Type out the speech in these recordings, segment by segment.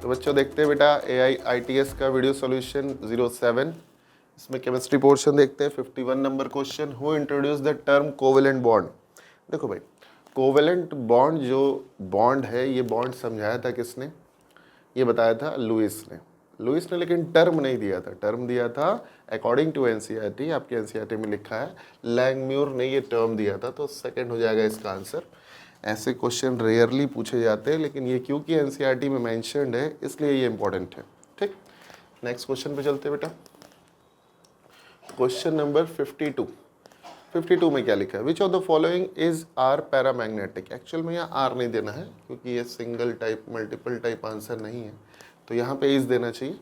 तो बच्चों देखते हैं बेटा AIITS का वीडियो सॉल्यूशन 07, इसमें केमिस्ट्री पोर्शन देखते हैं। 51 number question, who introduce the term covalent bond. देखो भाई, कोवेलेंट बॉन्ड जो बॉन्ड है, ये बॉन्ड समझाया था किसने? ये बताया था लुइस ने, लेकिन टर्म नहीं दिया था। टर्म दिया था अकॉर्डिंग टू एनसीईआरटी, आपके एनसीईआरटी में लिखा है लैंगम्यूर ने ये टर्म दिया था, तो सेकंड हो जाएगा इसका आंसर। ऐसे क्वेश्चन रेयरली पूछे जाते हैं, लेकिन ये क्योंकि एनसीईआरटी में मेंशन्ड है इसलिए ये इंपॉर्टेंट है। ठीक, नेक्स्ट क्वेश्चन पे चलते बेटा। क्वेश्चन नंबर 52 में क्या लिखा है? Which of the following is are paramagnetic. Actual में यहाँ आर नहीं देना है क्योंकि ये single type multiple type answer नहीं है, तो यहाँ पे इज देना चाहिए।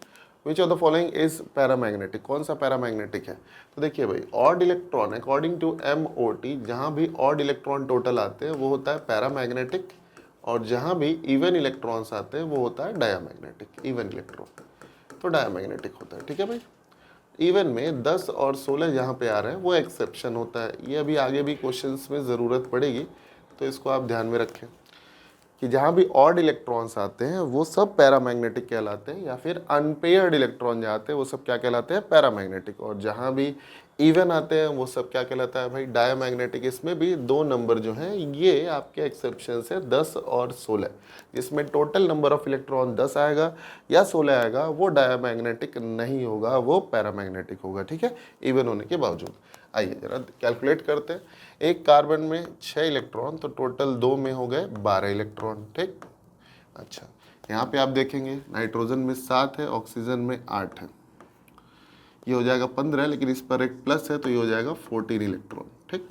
Which of the following is paramagnetic, कौन सा पैरामैग्नेटिक है? तो देखिए भाई, odd electron according to MOT, जहाँ भी ऑड इलेक्ट्रॉन टोटल आते हैं वो होता है पैरामैग्नेटिक, और जहाँ भी इवन इलेक्ट्रॉन्स आते हैं वो होता है डायामैग्नेटिक। इवन इलेक्ट्रॉन तो डायामैग्नेटिक होता है। ठीक है भाई, इवन में 10 और 16 जहाँ पे आ रहे हैं वो एक्सेप्शन होता है। ये अभी आगे भी क्वेश्चंस में ज़रूरत पड़ेगी, तो इसको आप ध्यान में रखें कि जहाँ भी ऑड इलेक्ट्रॉन्स आते हैं वो सब पैरामैग्नेटिक कहलाते हैं, या फिर अनपेयर्ड इलेक्ट्रॉन जहाँ आते हैं वो सब क्या कहलाते हैं? पैरामैग्नेटिक। और जहाँ भी इवन आते हैं वो सब क्या कहलाता है भाई? डायामैग्नेटिक। इसमें भी 2 नंबर जो हैं ये आपके एक्सेप्शन है, 10 और 16। जिसमें टोटल नंबर ऑफ इलेक्ट्रॉन 10 आएगा या 16 आएगा, वो डायामैग्नेटिक नहीं होगा, वो पैरामैग्नेटिक होगा। ठीक है, इवन होने के बावजूद। आइए जरा कैलकुलेट करते हैं। एक कार्बन में 6 इलेक्ट्रॉन, तो टोटल 2 में हो गए 12 इलेक्ट्रॉन। ठीक, अच्छा यहाँ पे आप देखेंगे नाइट्रोजन में 7 है, ऑक्सीजन में 8 है, ये हो जाएगा 15, लेकिन इस पर एक प्लस है तो ये हो जाएगा 14 इलेक्ट्रॉन। ठीक,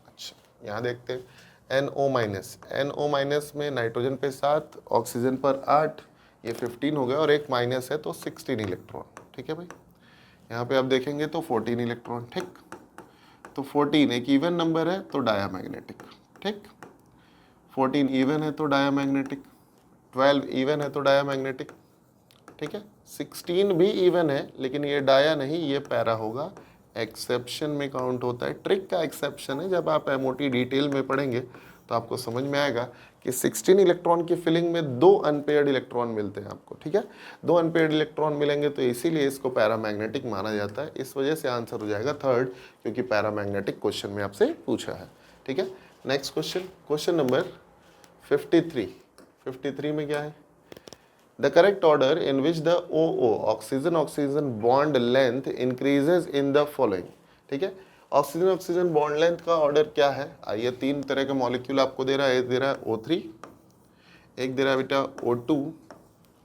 अच्छा यहाँ देखते हैं NO माइनस में नाइट्रोजन पे 7, ऑक्सीजन पर 8, ये 15 हो गया, और एक माइनस है तो 16 इलेक्ट्रॉन। ठीक है भाई, यहाँ पे आप देखेंगे तो 14 इलेक्ट्रॉन। ठीक, तो 14 एक इवन नंबर है तो डायामैग्नेटिक। ठीक, 14 इवन है तो डायामैग्नेटिक, 12 इवन है तो डायामैग्नेटिक। ठीक है, 16 भी इवन है लेकिन ये डाया नहीं, ये पैरा होगा। एक्सेप्शन में काउंट होता है, ट्रिक का एक्सेप्शन है। जब आप MOT डिटेल में पढ़ेंगे तो आपको समझ में आएगा कि 16 इलेक्ट्रॉन की फिलिंग में 2 अनपेयर्ड इलेक्ट्रॉन मिलते हैं आपको। ठीक है, 2 अनपेयर्ड इलेक्ट्रॉन मिलेंगे तो इसीलिए इसको पैरामैग्नेटिक माना जाता है। इस वजह से आंसर हो जाएगा थर्ड, क्योंकि पैरामैग्नेटिक क्वेश्चन में आपसे पूछा है। ठीक है, नेक्स्ट क्वेश्चन, क्वेश्चन नंबर 53 में क्या है? The correct order in which the OO oxygen bond length increases in the following। ठीक है, ऑक्सीजन बॉन्ड लेंथ का ऑर्डर क्या है? आइए, 3 तरह के मॉलिक्यूल आपको दे रहा है। एक दे रहा है O3, एक दे रहा है बेटा O2,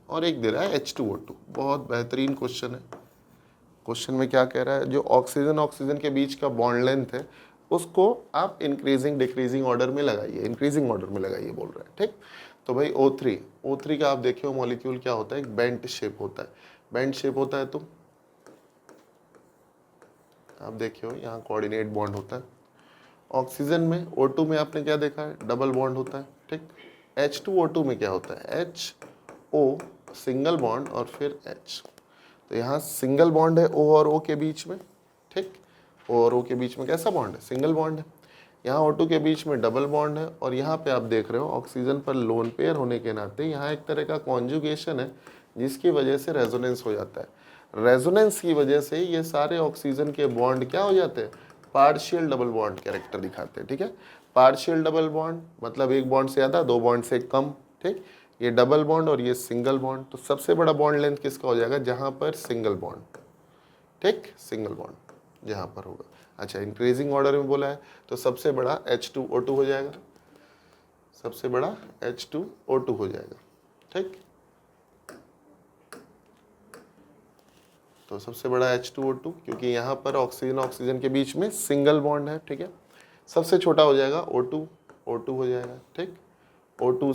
और एक दे रहा है H2O2। बहुत बेहतरीन क्वेश्चन है। क्वेश्चन में क्या कह रहा है? जो ऑक्सीजन के बीच का बॉन्ड लेंथ है उसको आप इंक्रीजिंग डिक्रीजिंग ऑर्डर में लगाइए, इंक्रीजिंग ऑर्डर में लगाइए बोल रहा है। ठीक, तो भाई O3 का आप देखियो मॉलिक्यूल क्या होता है? एक बेंट शेप होता है। बेंट शेप होता है तो आप देखियो यहाँ कोऑर्डिनेट बॉन्ड होता है। ऑक्सीजन में O2 में आपने क्या देखा है? डबल बॉन्ड होता है। ठीक, H2O2 में क्या होता है? HO सिंगल बॉन्ड और फिर H। तो यहाँ सिंगल बॉन्ड है O और O के बीच में। ठीक, O और O के बीच में कैसा बॉन्ड है? सिंगल बॉन्ड है। यहाँ O2 के बीच में डबल बॉन्ड है, और यहाँ पे आप देख रहे हो ऑक्सीजन पर लोन पेयर होने के नाते यहाँ एक तरह का कॉन्जुगेशन है, जिसकी वजह से रेजोनेंस हो जाता है। रेजोनेंस की वजह से ये सारे ऑक्सीजन के बॉन्ड क्या हो जाते हैं? पार्शियल डबल बॉन्ड कैरेक्टर दिखाते हैं। ठीक है, पार्शियल डबल बॉन्ड मतलब एक बॉन्ड से ज़्यादा, 2 बॉन्ड से कम। ठीक, ये डबल बॉन्ड और ये सिंगल बॉन्ड। तो सबसे बड़ा बॉन्ड लेंथ किसका हो जाएगा? जहाँ पर सिंगल बॉन्ड। ठीक, सिंगल बॉन्ड जहाँ पर होगा। अच्छा, इंक्रीजिंग ऑर्डर में बोला है तो सबसे बड़ा H2O2 हो जाएगा, सबसे बड़ा H2O2 हो जाएगा। ठीक, तो सबसे बड़ा H2O2, क्योंकि यहाँ पर ऑक्सीजन के बीच में सिंगल बॉन्ड है। ठीक है, सबसे छोटा हो जाएगा O2 हो जाएगा। ठीक, O2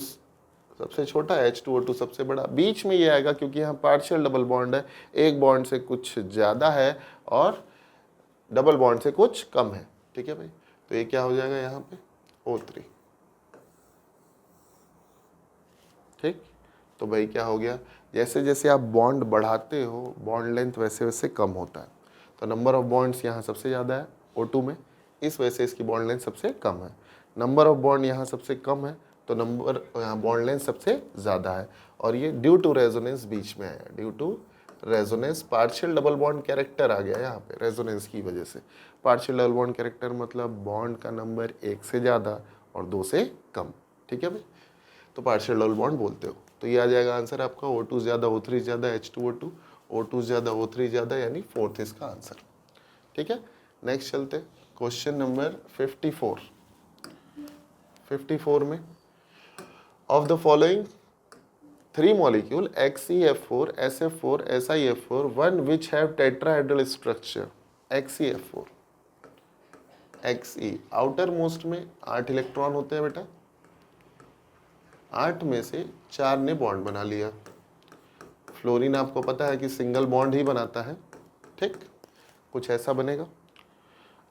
सबसे छोटा, H2O2 सबसे बड़ा। बीच में ये आएगा क्योंकि यहाँ पार्शियल डबल बॉन्ड है, एक बॉन्ड से कुछ ज़्यादा है और डबल बॉन्ड से कुछ कम है। ठीक है भाई, तो ये क्या हो जाएगा यहाँ पे? O3। ठीक, तो भाई क्या हो गया? जैसे जैसे आप बॉन्ड बढ़ाते हो बॉन्ड लेंथ वैसे वैसे कम होता है। तो नंबर ऑफ बॉन्ड्स यहाँ सबसे ज़्यादा है O2 में, इस वजह से इसकी बॉन्ड लेंथ सबसे कम है। नंबर ऑफ बॉन्ड यहाँ सबसे कम है तो नंबर यहाँ बॉन्ड लेंथ सबसे ज़्यादा है, और ये ड्यू टू रेजोनेंस बीच में आया, due to resonance. Partial double bond character आ गया यहाँ पे रेजोनेंस की वजह से। पार्शियल डबल बॉन्ड कैरेक्टर मतलब बॉन्ड का नंबर 1 से ज़्यादा और 2 से कम, ठीक है भाई, तो पार्शियल डबल बॉन्ड बोलते हो। तो ये आ जाएगा आंसर आपका O2 ज़्यादा O3 ज़्यादा H2O2, O2 ज़्यादा O3 ज़्यादा, यानी फोर्थ इसका आंसर, ठीक है। नेक्स्ट चलते क्वेश्चन नंबर 54। 54 में of the following 3 molecule XeF4, SF4, SiF4, one which have tetrahedral structure XeF4, Xe outer most में 8 इलेक्ट्रॉन होते हैं बेटा, 8 में से 4 ने बॉन्ड बना लिया। फ्लोरीन आपको पता है कि सिंगल बॉन्ड ही बनाता है, ठीक, कुछ ऐसा बनेगा।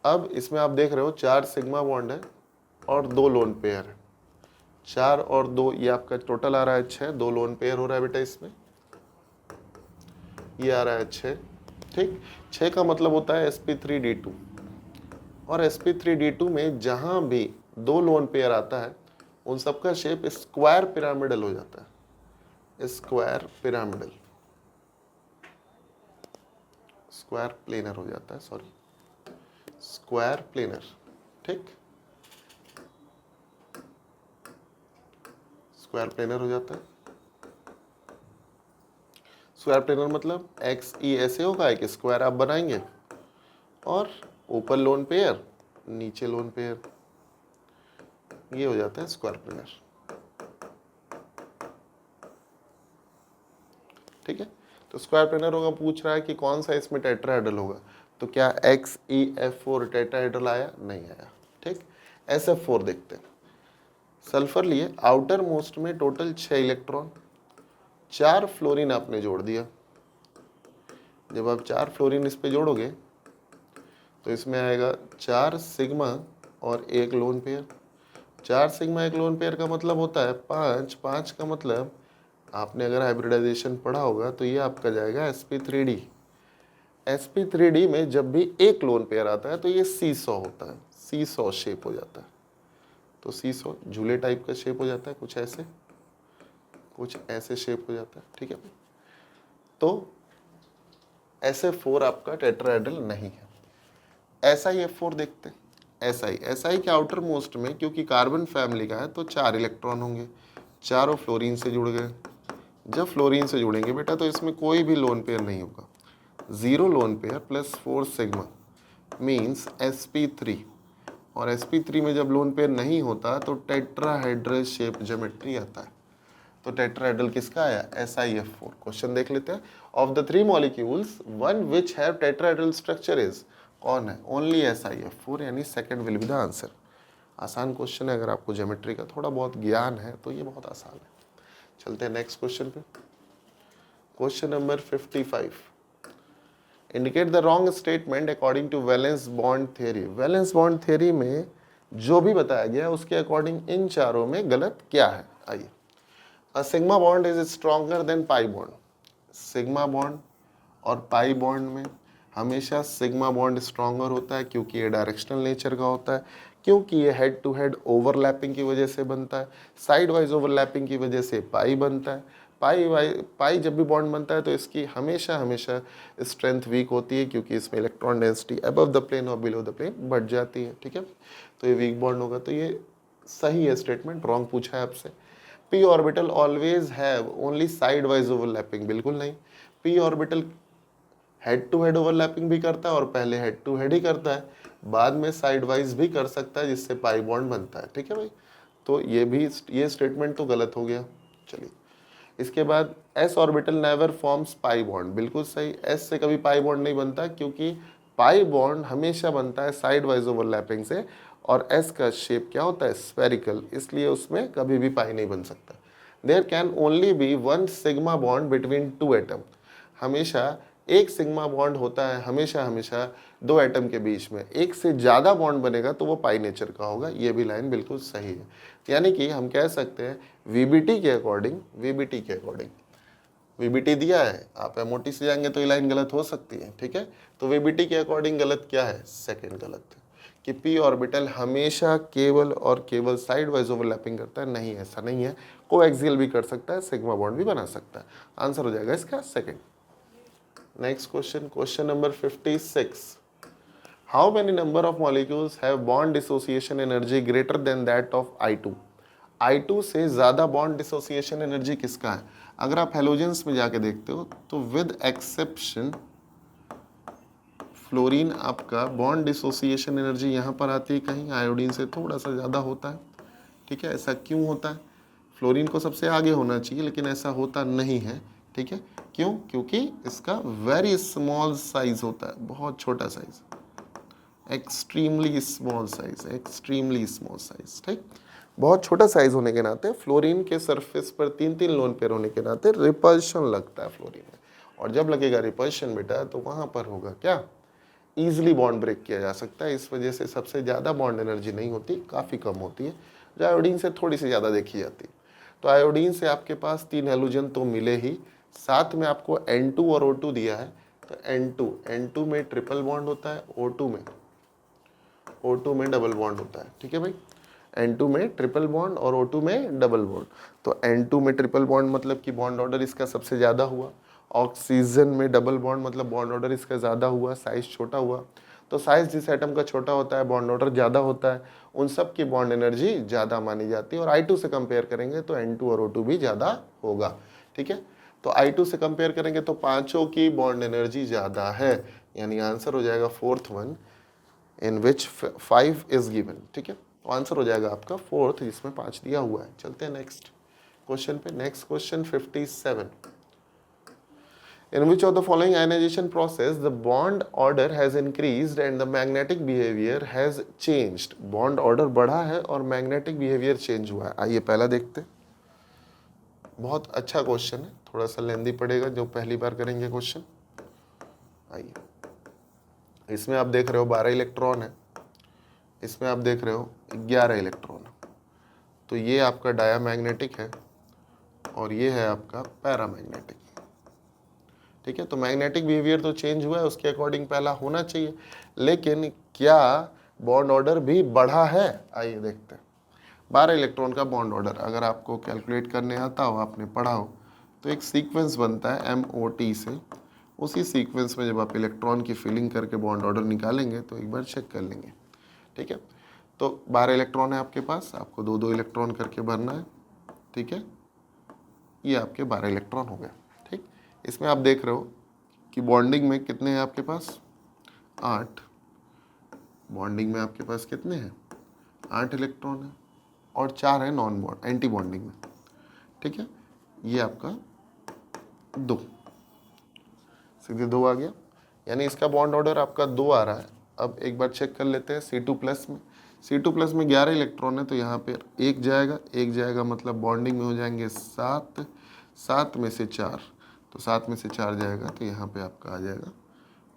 अब इसमें आप देख रहे हो 4 सिग्मा बॉन्ड है और 2 लोन पेयर है। 4 और 2 ये आपका टोटल आ रहा है 6, 2 लोन पेयर हो रहा है बेटा इसमें, ये आ रहा है 6, ठीक। 6 का मतलब होता है sp3d2, और sp3d2 में जहां भी 2 लोन पेयर आता है उन सबका शेप स्क्वायर पिरामिडल हो जाता है, स्क्वायर पिरामिडल, स्क्वायर प्लेनर हो जाता है, सॉरी स्क्वायर प्लेनर, ठीक, स्क्वायर प्लेनर हो जाता है। स्क्वायर प्लेनर मतलब XE ऐसे होगा, एक स्क्वायर आप बनाएंगे और ऊपर लोन पेयर नीचे लोन पेयर, ये हो जाता है स्क्वायर प्लेनर, ठीक है। तो स्क्वायर प्लेनर होगा, पूछ रहा है कि कौन सा इसमें टेट्राहेड्रल होगा, तो क्या XeF4 टेट्राहेड्रल आया, नहीं आया, ठीक। SF4 देखते हैं। सल्फर लिए आउटर मोस्ट में टोटल 6 इलेक्ट्रॉन, 4 फ्लोरीन आपने जोड़ दिया। जब आप 4 फ्लोरीन इस पे जोड़ोगे तो इसमें आएगा 4 सिग्मा और 1 lone pair. 4 sigma 1 lone pair का मतलब होता है 5, 5 का मतलब आपने अगर हाइब्रिडाइजेशन पढ़ा होगा तो ये आपका जाएगा sp3d। sp3d में जब भी 1 लोन पेयर आता है तो ये सीसॉ होता है, सीसॉ शेप हो जाता है। तो सीसॉ झूले टाइप का शेप हो जाता है, कुछ ऐसे शेप हो जाता है, ठीक है। तो SF4 आपका टेट्राहेड्रल नहीं है। SiF4 देखते हैं। SI के आउटर मोस्ट में क्योंकि कार्बन फैमिली का है तो 4 इलेक्ट्रॉन होंगे, चारों फ्लोरीन से जुड़ गए। जब फ्लोरीन से जुड़ेंगे बेटा तो इसमें कोई भी लोन पेयर नहीं होगा, 0 lone pair plus 4 sigma means sp3, और sp3 में जब लोन पेयर नहीं होता तो टेट्राहेड्रल शेप ज्योमेट्री आता है। तो टेट्राहेड्रल किसका आया, SiF4। क्वेश्चन देख लेते हैं। Of the 3 molecules one which have tetrahedral structure is, कौन है, ओनली SiF4, यानी second will be the answer. आसान क्वेश्चन है, अगर आपको ज्योमेट्री का थोड़ा बहुत ज्ञान है तो ये बहुत आसान है। चलते हैं नेक्स्ट क्वेश्चन पे। Question number 55। Indicate the wrong statement according to valence bond theory. Valence bond theory में जो भी बताया गया उसके अकॉर्डिंग इन चारों में गलत क्या है, आइए। A sigma bond is stronger than pi bond. Sigma bond और पाई बॉन्ड में हमेशा सिग्मा बॉन्ड स्ट्रॉन्गर होता है क्योंकि ये डायरेक्शनल नेचर का होता है, क्योंकि ये हेड टू हेड ओवरलैपिंग की वजह से बनता है, साइड वाइज ओवरलैपिंग की वजह से पाई बनता है। पाई जब भी बॉन्ड बनता है तो इसकी हमेशा हमेशा स्ट्रेंथ वीक होती है क्योंकि इसमें electron density above the plane और बिलो द प्लेन बढ़ जाती है, ठीक है। तो ये वीक बॉन्ड होगा, तो ये सही है स्टेटमेंट, रॉन्ग पूछा है आपसे। P orbital always have only side wise overlapping, बिल्कुल नहीं। P orbital head to head overlapping भी करता है और पहले हेड टू हेड ही करता है, बाद में साइड वाइज भी कर सकता है जिससे पाई बॉन्ड बनता है, ठीक है भाई। तो ये स्टेटमेंट तो गलत हो गया। चलिए इसके बाद S orbital never forms pi bond, बिल्कुल सही। एस से कभी पाई बॉन्ड नहीं बनता क्योंकि पाई बॉन्ड हमेशा बनता है साइड वाइज ओवरलैपिंग से, और एस का शेप क्या होता है, स्फेरिकल, इसलिए उसमें कभी भी पाई नहीं बन सकता। There can only be 1 sigma bond between 2 atom. हमेशा एक सिग्मा बॉन्ड होता है हमेशा हमेशा 2 एटम के बीच में। एक से ज़्यादा बॉन्ड बनेगा तो वो पाई नेचर का होगा, ये भी लाइन बिल्कुल सही है। यानी कि हम कह सकते हैं वीबीटी के अकॉर्डिंग वीबीटी दिया है, आप एमओटी से जाएंगे तो ये लाइन गलत हो सकती है, ठीक है। तो वीबीटी के अकॉर्डिंग गलत क्या है, सेकंड गलत है, कि p ऑर्बिटल हमेशा केवल और केवल साइड वाइज ओवरलैपिंग करता है, नहीं, ऐसा नहीं है, कोएक्सियल भी कर सकता है, सिग्मा बॉन्ड भी बना सकता है। आंसर हो जाएगा इसका second. Next question, question number 56, how many number of molecules have bond dissociation energy greater than that of I2? I2 से ज़्यादा बॉन्ड डिसोसिएशन एनर्जी किसका है? अगर आप हेलोजेंस में जाके देखते हो तो विद एक्सेप्शन फ्लोरीन आपका बॉन्ड डिसोसिएशन एनर्जी यहाँ पर आती है कहीं, आयोडीन से थोड़ा सा ज़्यादा होता है। ठीक है, ऐसा क्यों होता है? फ्लोरीन को सबसे आगे होना चाहिए लेकिन ऐसा होता नहीं है। ठीक है, क्यों? क्योंकि इसका वेरी स्मॉल साइज होता है, बहुत छोटा size, extremely small size, extremely small size. ठीक, बहुत छोटा साइज होने के नाते फ्लोरीन के सरफेस पर 3-3 लोन पेयर होने के नाते रिपल्शन लगता है फ्लोरीन में, और जब लगेगा रिपल्शन बेटा तो वहाँ पर होगा क्या, ईजिली बॉन्ड ब्रेक किया जा सकता है। इस वजह से सबसे ज़्यादा बॉन्ड एनर्जी नहीं होती, काफ़ी कम होती है, जो आयोडीन से थोड़ी सी ज़्यादा देखी जाती है। तो आयोडीन से आपके पास 3 हेलोजन तो मिले ही, साथ में आपको N2 और O2 दिया है। तो N2 में ट्रिपल बॉन्ड होता है, O2 में डबल बॉन्ड होता है। ठीक है भाई, N2 में ट्रिपल बॉन्ड और O2 में डबल बॉन्ड। तो N2 में ट्रिपल बॉन्ड मतलब कि बॉन्ड ऑर्डर इसका सबसे ज़्यादा हुआ, ऑक्सीजन में डबल बॉन्ड मतलब बॉन्ड ऑर्डर इसका ज़्यादा हुआ, साइज छोटा हुआ। तो साइज जिस एटम का छोटा होता है बॉन्ड ऑर्डर ज़्यादा होता है, उन सब की बॉन्ड एनर्जी ज़्यादा मानी जाती है। और I2 से कंपेयर करेंगे तो N2 और O2 भी ज़्यादा होगा। ठीक है, तो I2 से कंपेयर करेंगे तो पांचों की बॉन्ड एनर्जी ज़्यादा है, यानी आंसर हो जाएगा fourth one in which 5 is given. ठीक है, तो आंसर हो जाएगा आपका फोर्थ जिसमें 5 दिया हुआ है। चलते हैं नेक्स्ट क्वेश्चन पे। Next question 57, in which of the following ionization process the bond order has increased and the magnetic behavior has changed? bond order बढ़ा है और magnetic behavior change हुआ है। आइए पहला देखते हैं, बहुत अच्छा क्वेश्चन है, थोड़ा सा लेंदी पड़ेगा जो पहली बार करेंगे क्वेश्चन। आइए, इसमें आप देख रहे हो 12 इलेक्ट्रॉन है, इसमें आप देख रहे हो 11 इलेक्ट्रॉन। तो ये आपका डायामैग्नेटिक है और ये है आपका पैरामैग्नेटिक। ठीक है, तो मैग्नेटिक बिहेवियर तो चेंज हुआ है, उसके अकॉर्डिंग पहला होना चाहिए, लेकिन क्या बॉन्ड ऑर्डर भी बढ़ा है? आइए देखते हैं। 12 इलेक्ट्रॉन का बॉन्ड ऑर्डर अगर आपको कैलकुलेट करने आता हो, आपने पढ़ा हो, तो एक सीक्वेंस बनता है MOT से। उसी सीक्वेंस में जब आप इलेक्ट्रॉन की फिलिंग करके बॉन्ड ऑर्डर निकालेंगे तो एक बार चेक कर लेंगे। ठीक है, तो 12 इलेक्ट्रॉन है आपके पास, आपको 2-2 इलेक्ट्रॉन करके भरना है। ठीक है, ये आपके 12 इलेक्ट्रॉन हो गए। ठीक, इसमें आप देख रहे हो कि बॉन्डिंग में कितने हैं आपके पास, 8। बॉन्डिंग में आपके पास कितने हैं, 8 इलेक्ट्रॉन है, और 4 है नॉन बॉन्ड एंटी बॉन्डिंग में। ठीक है, ये आपका 2, सीधे 2 आ गया, यानी इसका बॉन्ड ऑर्डर आपका 2 आ रहा है। अब एक बार चेक कर लेते हैं C2+ में। C2+ में 11 इलेक्ट्रॉन है, तो यहाँ पे एक जाएगा मतलब बॉन्डिंग में हो जाएंगे 7, 7 में से 4, तो 7 में से 4 जाएगा, तो यहाँ पे आपका आ जाएगा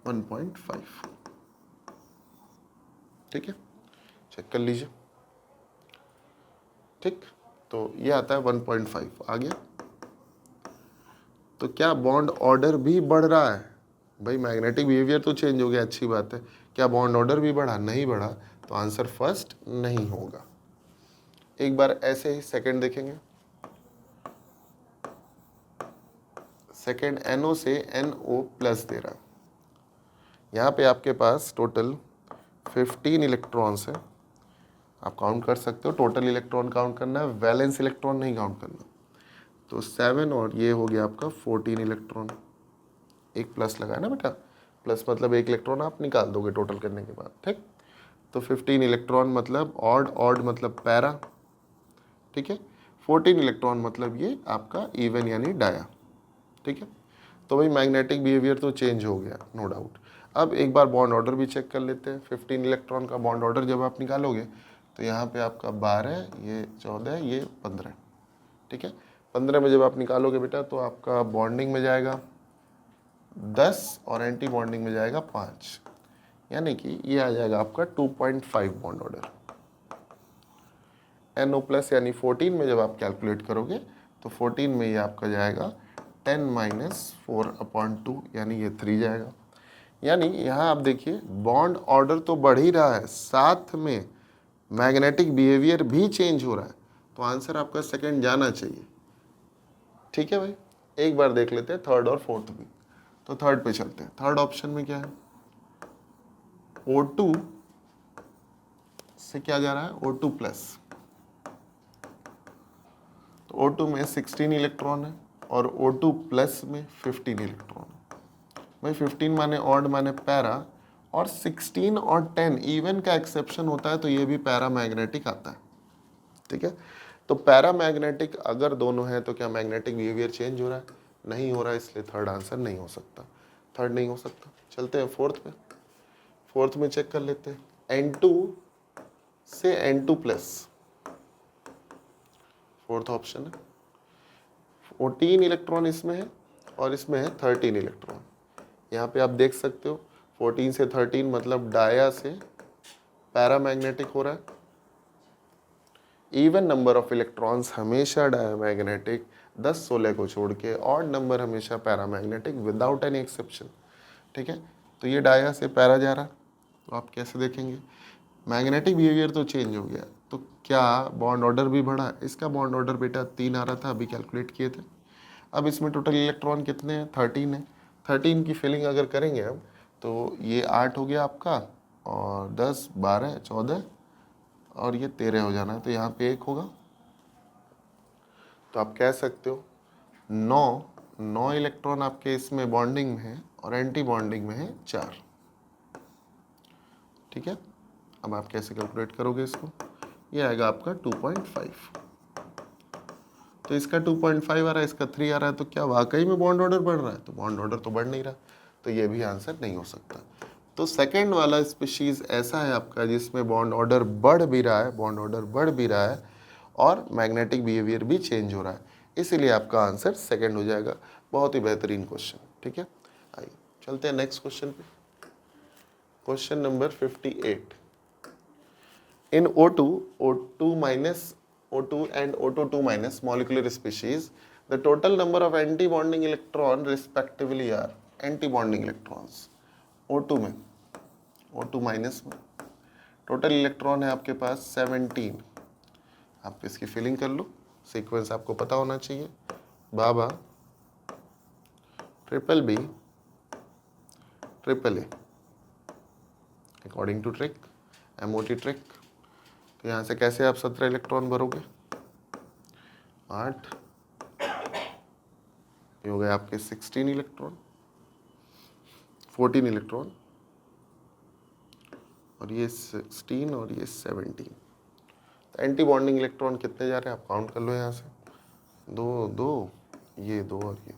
1.5। ठीक है, चेक कर लीजिए। ठीक, तो ये आता है 1.5 आ गया। तो क्या बॉन्ड ऑर्डर भी बढ़ रहा है? भाई मैग्नेटिक बिहेवियर तो चेंज हो गया, अच्छी बात है, क्या बॉन्ड ऑर्डर भी बढ़ा? नहीं बढ़ा, तो आंसर फर्स्ट नहीं होगा। एक बार ऐसे ही सेकंड देखेंगे। सेकंड NO से NO+ दे रहा है, यहाँ पे आपके पास टोटल 15 इलेक्ट्रॉन्स है। आप काउंट कर सकते हो, टोटल इलेक्ट्रॉन काउंट करना है, वैलेंस इलेक्ट्रॉन नहीं काउंट करना। तो 7 और ये हो गया आपका 14 इलेक्ट्रॉन। एक प्लस लगा है ना बेटा, प्लस मतलब एक इलेक्ट्रॉन आप निकाल दोगे टोटल करने के बाद। ठीक, तो 15 इलेक्ट्रॉन मतलब ऑड मतलब पैरा। ठीक है, 14 इलेक्ट्रॉन मतलब ये आपका इवन यानी डाया। ठीक है, तो भाई मैग्नेटिक बिहेवियर तो चेंज हो गया, नो डाउट। अब एक बार बॉन्ड ऑर्डर भी चेक कर लेते हैं। 15 इलेक्ट्रॉन का बॉन्ड ऑर्डर जब आप निकालोगे तो यहाँ पे आपका 12, ये 14, ये 15। ठीक है, 15 में जब आप निकालोगे बेटा तो आपका बॉन्डिंग में जाएगा 10 और एंटी बॉन्डिंग में जाएगा 5, यानी कि ये आ जाएगा आपका 2.5 बॉन्ड ऑर्डर। NO+ यानी 14 में जब आप कैलकुलेट करोगे तो 14 में ये आपका जाएगा 10 - 4/2, यानी ये 3 जाएगा। यानी यहाँ आप देखिए बॉन्ड ऑर्डर तो बढ़ ही रहा है, साथ में मैग्नेटिक बिहेवियर भी चेंज हो रहा है, तो आंसर आपका सेकंड जाना चाहिए। ठीक है भाई, एक बार देख लेते हैं थर्ड और फोर्थ भी। तो थर्ड पे चलते हैं। थर्ड ऑप्शन में क्या है, O2 से क्या जा रहा है, O2 प्लस। तो O2 में 16 इलेक्ट्रॉन है और O2 प्लस में 15 इलेक्ट्रॉन है। भाई 15 माने ऑड माने पैरा, और 16 और 10 इवन का एक्सेप्शन होता है, तो ये भी पैरामैग्नेटिक आता है। ठीक है, तो पैरामैग्नेटिक अगर दोनों हैं तो क्या मैग्नेटिक बिहेवियर चेंज हो रहा है, नहीं हो रहा है, इसलिए थर्ड आंसर नहीं हो सकता, थर्ड नहीं हो सकता। चलते हैं फोर्थ पे। फोर्थ में चेक कर लेते हैं, N2 से N2 प्लस, फोर्थ ऑप्शन है। 14 इलेक्ट्रॉन इसमें है और इसमें है 13 इलेक्ट्रॉन। यहाँ पे आप देख सकते हो 14 से 13 मतलब डाया से पैरामैग्नेटिक हो रहा है। इवन नंबर ऑफ इलेक्ट्रॉन्स हमेशा डायमैग्नेटिक, 10-16 को छोड़ के, ऑड नंबर हमेशा पैरामैग्नेटिक विदाउट एनी एक्सेप्शन। ठीक है, तो ये डाया से पैरा जा रहा, तो आप कैसे देखेंगे, मैग्नेटिक बिहेवियर तो चेंज हो गया, तो क्या बॉन्ड ऑर्डर भी बढ़ा। इसका बॉन्ड ऑर्डर बेटा 3 आ रहा था, अभी कैलकुलेट किए थे। अब इसमें टोटल इलेक्ट्रॉन कितने हैं, 13 है। 13 की फिलिंग अगर करेंगे हम, तो ये 8 हो गया आपका, और 10, 12, 14 और ये 13 हो जाना है, तो यहाँ पे 1 होगा। तो आप कह सकते हो 9 इलेक्ट्रॉन आपके इसमें बॉन्डिंग में है और एंटी बॉन्डिंग में है 4। ठीक है, अब आप कैसे कैलकुलेट करोगे इसको, ये आएगा आपका 2.5। तो इसका 2.5 आ रहा है, इसका 3 आ रहा है, तो क्या वाकई में बॉन्ड ऑर्डर बढ़ रहा है, तो बॉन्ड ऑर्डर तो बढ़ नहीं रहा, तो ये भी आंसर नहीं हो सकता। तो सेकंड वाला स्पीशीज ऐसा है आपका जिसमें बॉन्ड ऑर्डर बढ़ भी रहा है, बॉन्ड ऑर्डर बढ़ भी रहा है और मैग्नेटिक बिहेवियर भी चेंज हो रहा है, इसीलिए आपका आंसर सेकंड हो जाएगा। बहुत ही बेहतरीन क्वेश्चन। ठीक है, आइए चलते हैं नेक्स्ट क्वेश्चन पे। Question number 58। In O2 minus, O2 and O2 minus molecular species, the total number of anti-bonding electron respectively are, anti-bonding electrons O2 में, O2 माइनस में टोटल इलेक्ट्रॉन है आपके पास 17। आप इसकी फिलिंग कर लो, सीक्वेंस आपको पता होना चाहिए, बाबा, triple B, triple A, according to trick, MOT trick. तो यहाँ से कैसे आप 17 इलेक्ट्रॉन भरोगे, 8, ये हो गए आपके 16 इलेक्ट्रॉन, 14 इलेक्ट्रॉन, और ये 16 और ये 17। तो एंटी बॉन्डिंग इलेक्ट्रॉन कितने जा रहे हैं आप काउंट कर लो, यहाँ से 2 2, ये 2 और ये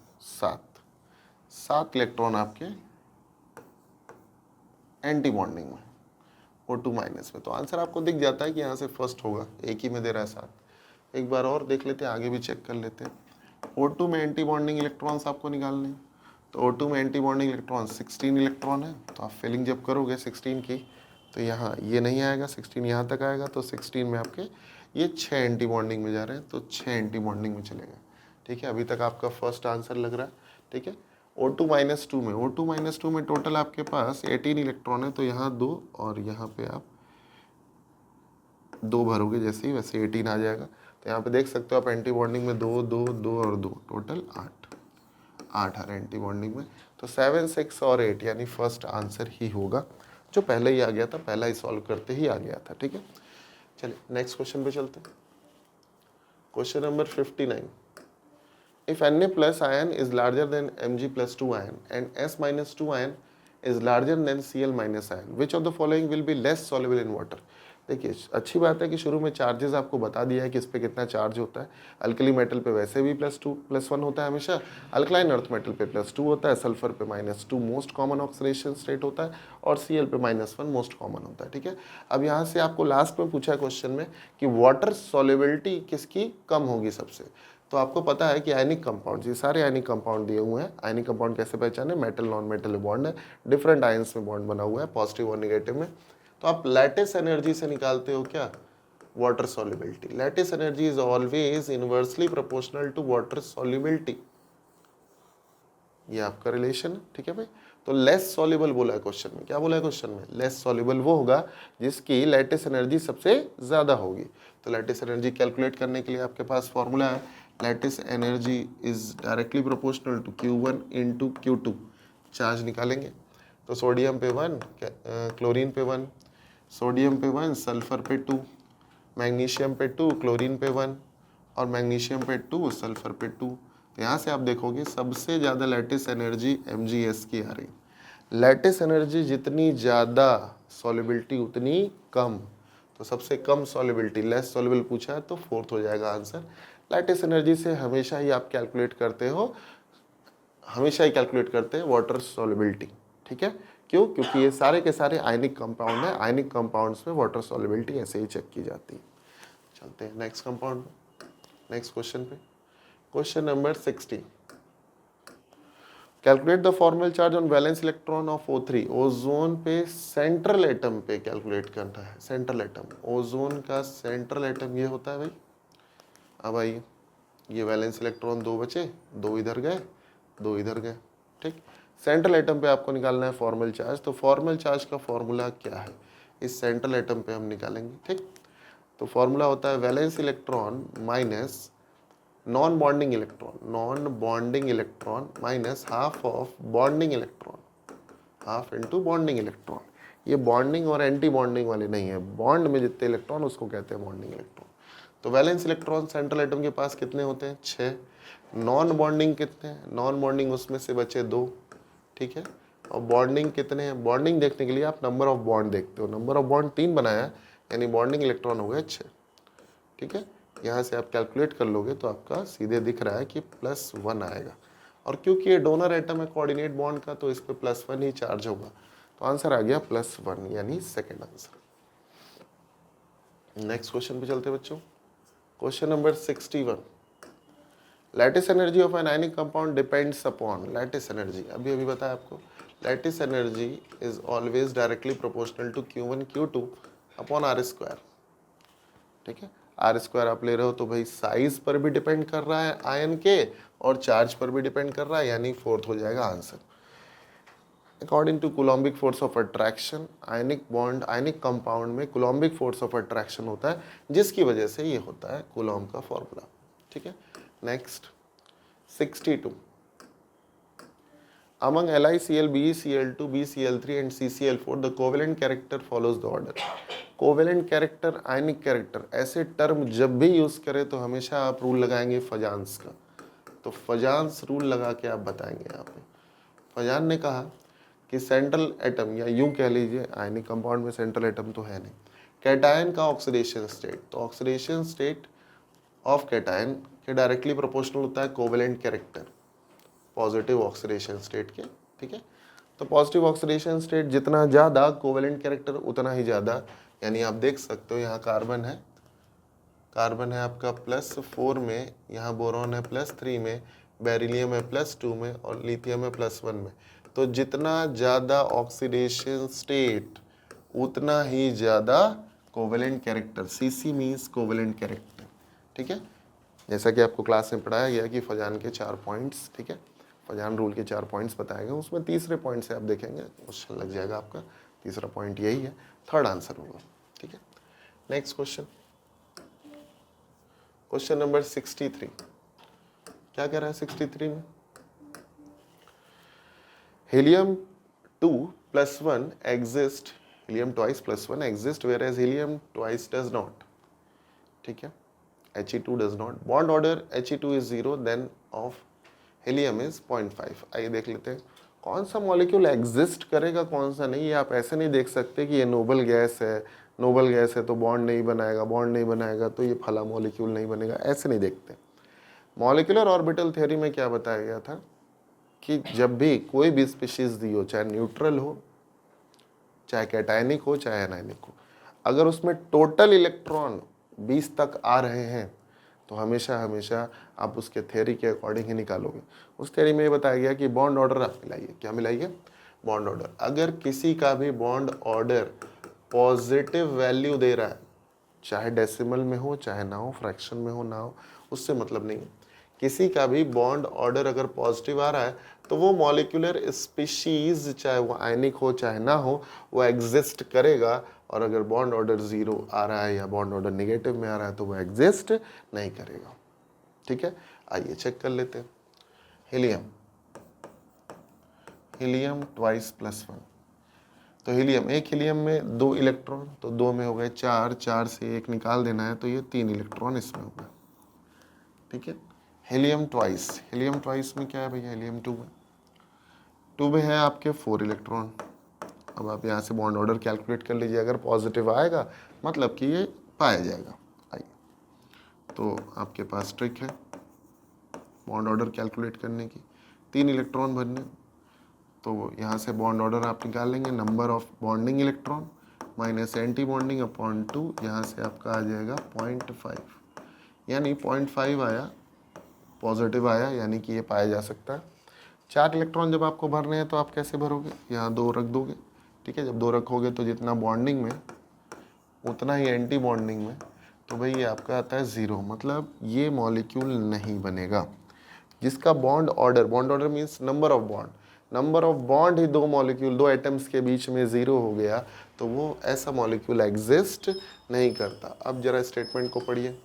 7 इलेक्ट्रॉन आपके एंटी बॉन्डिंग में, O2 माइनस में। तो आंसर आपको दिख जाता है कि यहाँ से फर्स्ट होगा, एक ही में दे रहा है 7। एक बार और देख लेते हैं, आगे भी चेक कर लेते हैं। O2 में एंटी बॉन्डिंग इलेक्ट्रॉन्स आपको निकालने हैं, तो O2 में एंटी बॉन्डिंग इलेक्ट्रॉन 16 इलेक्ट्रॉन है, तो आप फिलिंग जब करोगे 16 की, तो यहाँ ये नहीं आएगा, 16 यहाँ तक आएगा, तो 16 में आपके ये 6 एंटी बॉन्डिंग में जा रहे हैं, तो 6 एंटी बॉन्डिंग में चलेगा। ठीक है, अभी तक आपका फर्स्ट आंसर लग रहा है। ठीक है, O2 माइनस 2 में, O2 माइनस 2 में टोटल आपके पास 18 इलेक्ट्रॉन है, तो यहाँ 2 और यहाँ पे आप 2 भरोगे, जैसे ही वैसे 18 आ जाएगा। तो यहाँ पे देख सकते हो आप एंटी बॉन्डिंग में 2 2 2 और 2, टोटल 8 आ रहा है एंटी बॉन्डिंग में। तो 7 6 और 8 यानी फर्स्ट आंसर ही होगा, जो पहले ही आ गया था, पहला ही सॉल्व करते ही आ गया था। ठीक है, चलिए नेक्स्ट क्वेश्चन पे चलते हैं। Question number 59। If Na plus ion is larger than Mg plus 2 ion and S minus 2 ion is larger than Cl minus ion, which of the following will be less soluble in water? देखिए अच्छी बात है कि शुरू में charges आपको बता दिया है कि इस पे कितना चार्ज होता है। अल्कली मेटल पे वैसे भी +2 +1 होता है हमेशा, अल्कलाइन अर्थ मेटल पे +2 होता है, सल्फर पे -2 मोस्ट कॉमन ऑक्सीडेशन स्टेट होता है, और Cl पे -1 मोस्ट कॉमन होता है। ठीक है, अब यहाँ से आपको लास्ट में पूछा है क्वेश्चन में कि वाटर सॉल्युबिलिटी किसकी कम होगी सबसे। तो आपको पता है कि आयनिक कंपाउंड, ये सारे आयनिक कंपाउंड दिए हुए हैं। आयनिक कंपाउंड कैसे पहचाने, मेटल नॉन मेटल बॉन्ड है, डिफरेंट आयंस में बॉन्ड बना हुआ है, पॉजिटिव और नेगेटिव में। तो आप लैटिस एनर्जी से निकालते हो क्या, water solubility. Lattice energy is always inversely proportional to water solubility, ये आपका रिलेशन है। ठीक है भाई, तो लेस सॉल्युबल बोला है क्वेश्चन में। क्या बोला है क्वेश्चन में? लेस सॉल्युबल वो होगा जिसकी लैटिस एनर्जी सबसे ज़्यादा होगी। तो लैटिस एनर्जी कैलकुलेट करने के लिए आपके पास फॉर्मूला है, lattice energy is directly proportional to Q1 into Q2। Charge निकालेंगे तो सोडियम पे 1, क्लोरीन पे 1, सोडियम पे 1, सल्फर पे 2, मैग्नीशियम पे 2, क्लोरीन पे 1 और मैग्नीशियम पे 2, सल्फर पे 2। तो यहाँ से आप देखोगे सबसे ज़्यादा लैटिस एनर्जी MgS की आ रही है। लैटिस एनर्जी जितनी ज़्यादा सॉल्युबिलिटी उतनी कम, तो सबसे कम सॉल्युबिलिटी लेस सॉल्युबल पूछा है तो फोर्थ हो जाएगा आंसर। लैटिस एनर्जी से हमेशा ही आप कैलकुलेट करते हो, हमेशा ही कैलकुलेट करते हैं वाटर सॉल्युबिलिटी। ठीक है, क्यों? क्योंकि ये सारे के सारे आयनिक कंपाउंड है, आयनिक कंपाउंड्स में वाटर सॉल्युबिलिटी ऐसे ही चेक की जाती है। चलते हैं नेक्स्ट कंपाउंड, नेक्स्ट क्वेश्चन पे। Question number 60, calculate the formal charge on valence electron of O3। Ozone पे सेंट्रल एटम पे कैलकुलेट करना है। सेंट्रल एटम, ओजोन का सेंट्रल एटम ये होता है भाई। अब आइए, ये वैलेंस इलेक्ट्रॉन 2 बचे, 2 इधर गए, 2 इधर गए। ठीक, सेंट्रल एटम पे आपको निकालना है फॉर्मल चार्ज। तो फॉर्मल चार्ज का फॉर्मूला क्या है, इस सेंट्रल एटम पे हम निकालेंगे। ठीक, तो फॉर्मूला होता है valence electron minus non bonding electron, non bonding electron minus half of bonding electron, half into bonding electron. ये बॉन्डिंग और एंटी बॉन्डिंग वाले नहीं है, बॉन्ड में जितने इलेक्ट्रॉन उसको कहते हैं बॉन्डिंग इलेक्ट्रॉन। तो वैलेंस इलेक्ट्रॉन सेंट्रल एटम के पास कितने होते हैं? 6। नॉन बॉन्डिंग कितने हैं? नॉन बॉन्डिंग उसमें से बचे 2। ठीक है, और बॉन्डिंग कितने हैं? बॉन्डिंग देखने के लिए आप नंबर ऑफ बॉन्ड देखते हो, नंबर ऑफ बॉन्ड 3 बनाया, यानी बॉन्डिंग इलेक्ट्रॉन हो गए 6। ठीक है, यहाँ से आप कैलकुलेट कर लोगे तो आपका सीधे दिख रहा है कि +1 आएगा। और क्योंकि ये डोनर एटम है कोऑर्डिनेट बॉन्ड का, तो इस पर +1 ही चार्ज होगा। तो आंसर आ गया +1, यानी सेकेंड आंसर। नेक्स्ट क्वेश्चन पे चलते बच्चों। Question number 61, lattice energy of an ionic compound depends upon. Lattice energy अभी अभी बताया आपको, lattice energy is always directly proportional to Q1 Q2 upon R²। ठीक है, R² आप ले रहे हो तो भाई साइज पर भी डिपेंड कर रहा है आयन के, और चार्ज पर भी डिपेंड कर रहा है, यानी फोर्थ हो जाएगा answer. According to coulombic force of attraction, ionic bond, ionic compound में कूलम्बिक फोर्स ऑफ अट्रैक्शन होता है, जिसकी वजह से ये होता है कूलम्ब का फॉर्मूला। ठीक है, next 62, among LiCl, BeCl2, BCl3 and CCl4 the covalent character follows the order। Covalent character, ionic character, ऐसे टर्म जब भी यूज करें तो हमेशा आप रूल लगाएंगे फजान्स का। तो फजान्स रूल लगा के आप बताएंगे यहाँ पे। फजान ने कहा कि सेंट्रल एटम, या यूं कह लीजिए आयनिक कंपाउंड में सेंट्रल एटम तो है नहीं, कैटायन का ऑक्सीडेशन स्टेट, तो ऑक्सीडेशन स्टेट ऑफ कैटायन के डायरेक्टली प्रोपोर्शनल होता है covalent character positive oxidation state के। ठीक है, तो पॉजिटिव ऑक्सीडेशन स्टेट जितना ज़्यादा कोवेलेंट कैरेक्टर उतना ही ज़्यादा, यानी आप देख सकते हो यहाँ कार्बन है, कार्बन है आपका +4 में, यहाँ बोरॉन है +3 में, बेरिलियम है +2 में और लिथियम है +1 में। तो जितना ज़्यादा ऑक्सीडेशन स्टेट उतना ही ज़्यादा covalent character. CC means covalent character. ठीक है, जैसा कि आपको क्लास में पढ़ाया गया कि फजान के 4 पॉइंट्स, ठीक है, फजान रूल के 4 पॉइंट्स बताए गए, उसमें तीसरे पॉइंट से आप देखेंगे क्वेश्चन लग जाएगा आपका। तीसरा पॉइंट यही है, थर्ड आंसर होगा। ठीक है, नेक्स्ट क्वेश्चन, क्वेश्चन नंबर 63, क्या कह रहा है 63 में? Helium 2 + 1 exist, helium twice +1 exist whereas helium twice does not. ठीक है, He2 does not, bond order He2 is 0 then of helium is 0.5। आइए देख लेते हैं कौन सा मॉलिक्यूल एग्जिस्ट करेगा कौन सा नहीं। ये आप ऐसे नहीं देख सकते कि ये नोबल गैस है, नोबल गैस है तो बॉन्ड नहीं बनाएगा, बॉन्ड नहीं बनाएगा तो ये फला मॉलिक्यूल नहीं बनेगा, ऐसे नहीं देखते। मॉलिक्यूलर ऑर्बिटल थ्योरी में क्या बताया गया था कि जब भी कोई भी स्पीशीज दी हो, चाहे न्यूट्रल हो, चाहे कैटायनिक हो, चाहे एनायनिक हो, अगर उसमें टोटल इलेक्ट्रॉन 20 तक आ रहे हैं तो हमेशा हमेशा आप उसके थ्योरी के अकॉर्डिंग ही निकालोगे। उस थ्योरी में ये बताया गया कि बॉन्ड ऑर्डर आप मिलाइए। क्या मिलाइए? Bond order. अगर किसी का भी बॉन्ड ऑर्डर पॉजिटिव वैल्यू दे रहा है, चाहे डेसिमल में हो चाहे ना हो, फ्रैक्शन में हो ना हो, उससे मतलब नहीं है। किसी का भी बॉन्ड ऑर्डर अगर पॉजिटिव आ रहा है तो वो मॉलिक्यूलर स्पीशीज, चाहे वो आयनिक हो चाहे ना हो, वो एग्जिस्ट करेगा। और अगर बॉन्ड ऑर्डर 0 आ रहा है या बॉन्ड ऑर्डर नेगेटिव में आ रहा है तो वो एग्जिस्ट नहीं करेगा। ठीक है, आइए चेक कर लेते हैं। हीलियम, हीलियम ट्वाइस प्लस 1, तो हीलियम, एक हीलियम में 2 इलेक्ट्रॉन, तो 2 में हो गए 4, 4 से 1 निकाल देना है तो ये 3 इलेक्ट्रॉन इसमें हो गए। ठीक है, हीलियम ट्वाइस, हीलियम ट्वाइस में क्या है भैया, हीलियम 2 में है आपके 4 इलेक्ट्रॉन। अब आप यहाँ से बॉन्ड ऑर्डर कैलकुलेट कर लीजिए, अगर पॉजिटिव आएगा मतलब कि ये पाया जाएगा। आइए, तो आपके पास ट्रिक है बॉन्ड ऑर्डर कैलकुलेट करने की। 3 इलेक्ट्रॉन भरने, तो यहाँ से बॉन्ड ऑर्डर आप निकाल लेंगे, number of bonding electron minus anti bonding upon 2, यहाँ से आपका आ जाएगा 0.5, यानी 0.5 आया, पॉजिटिव आया, यानी कि ये पाया जा सकता है। 4 इलेक्ट्रॉन जब आपको भरने हैं तो आप कैसे भरोगे, यहाँ 2 रख दोगे। ठीक है, जब 2 रखोगे तो जितना बॉन्डिंग में उतना ही एंटी बॉन्डिंग में, तो भाई ये आपका आता है 0, मतलब ये मॉलिक्यूल नहीं बनेगा। जिसका bond order means number of bond, number of bond he 2 molecule 2 atoms के बीच में 0 हो गया तो वो ऐसा मॉलिक्यूल एग्जिस्ट नहीं करता। अब जरा स्टेटमेंट को पढ़िए,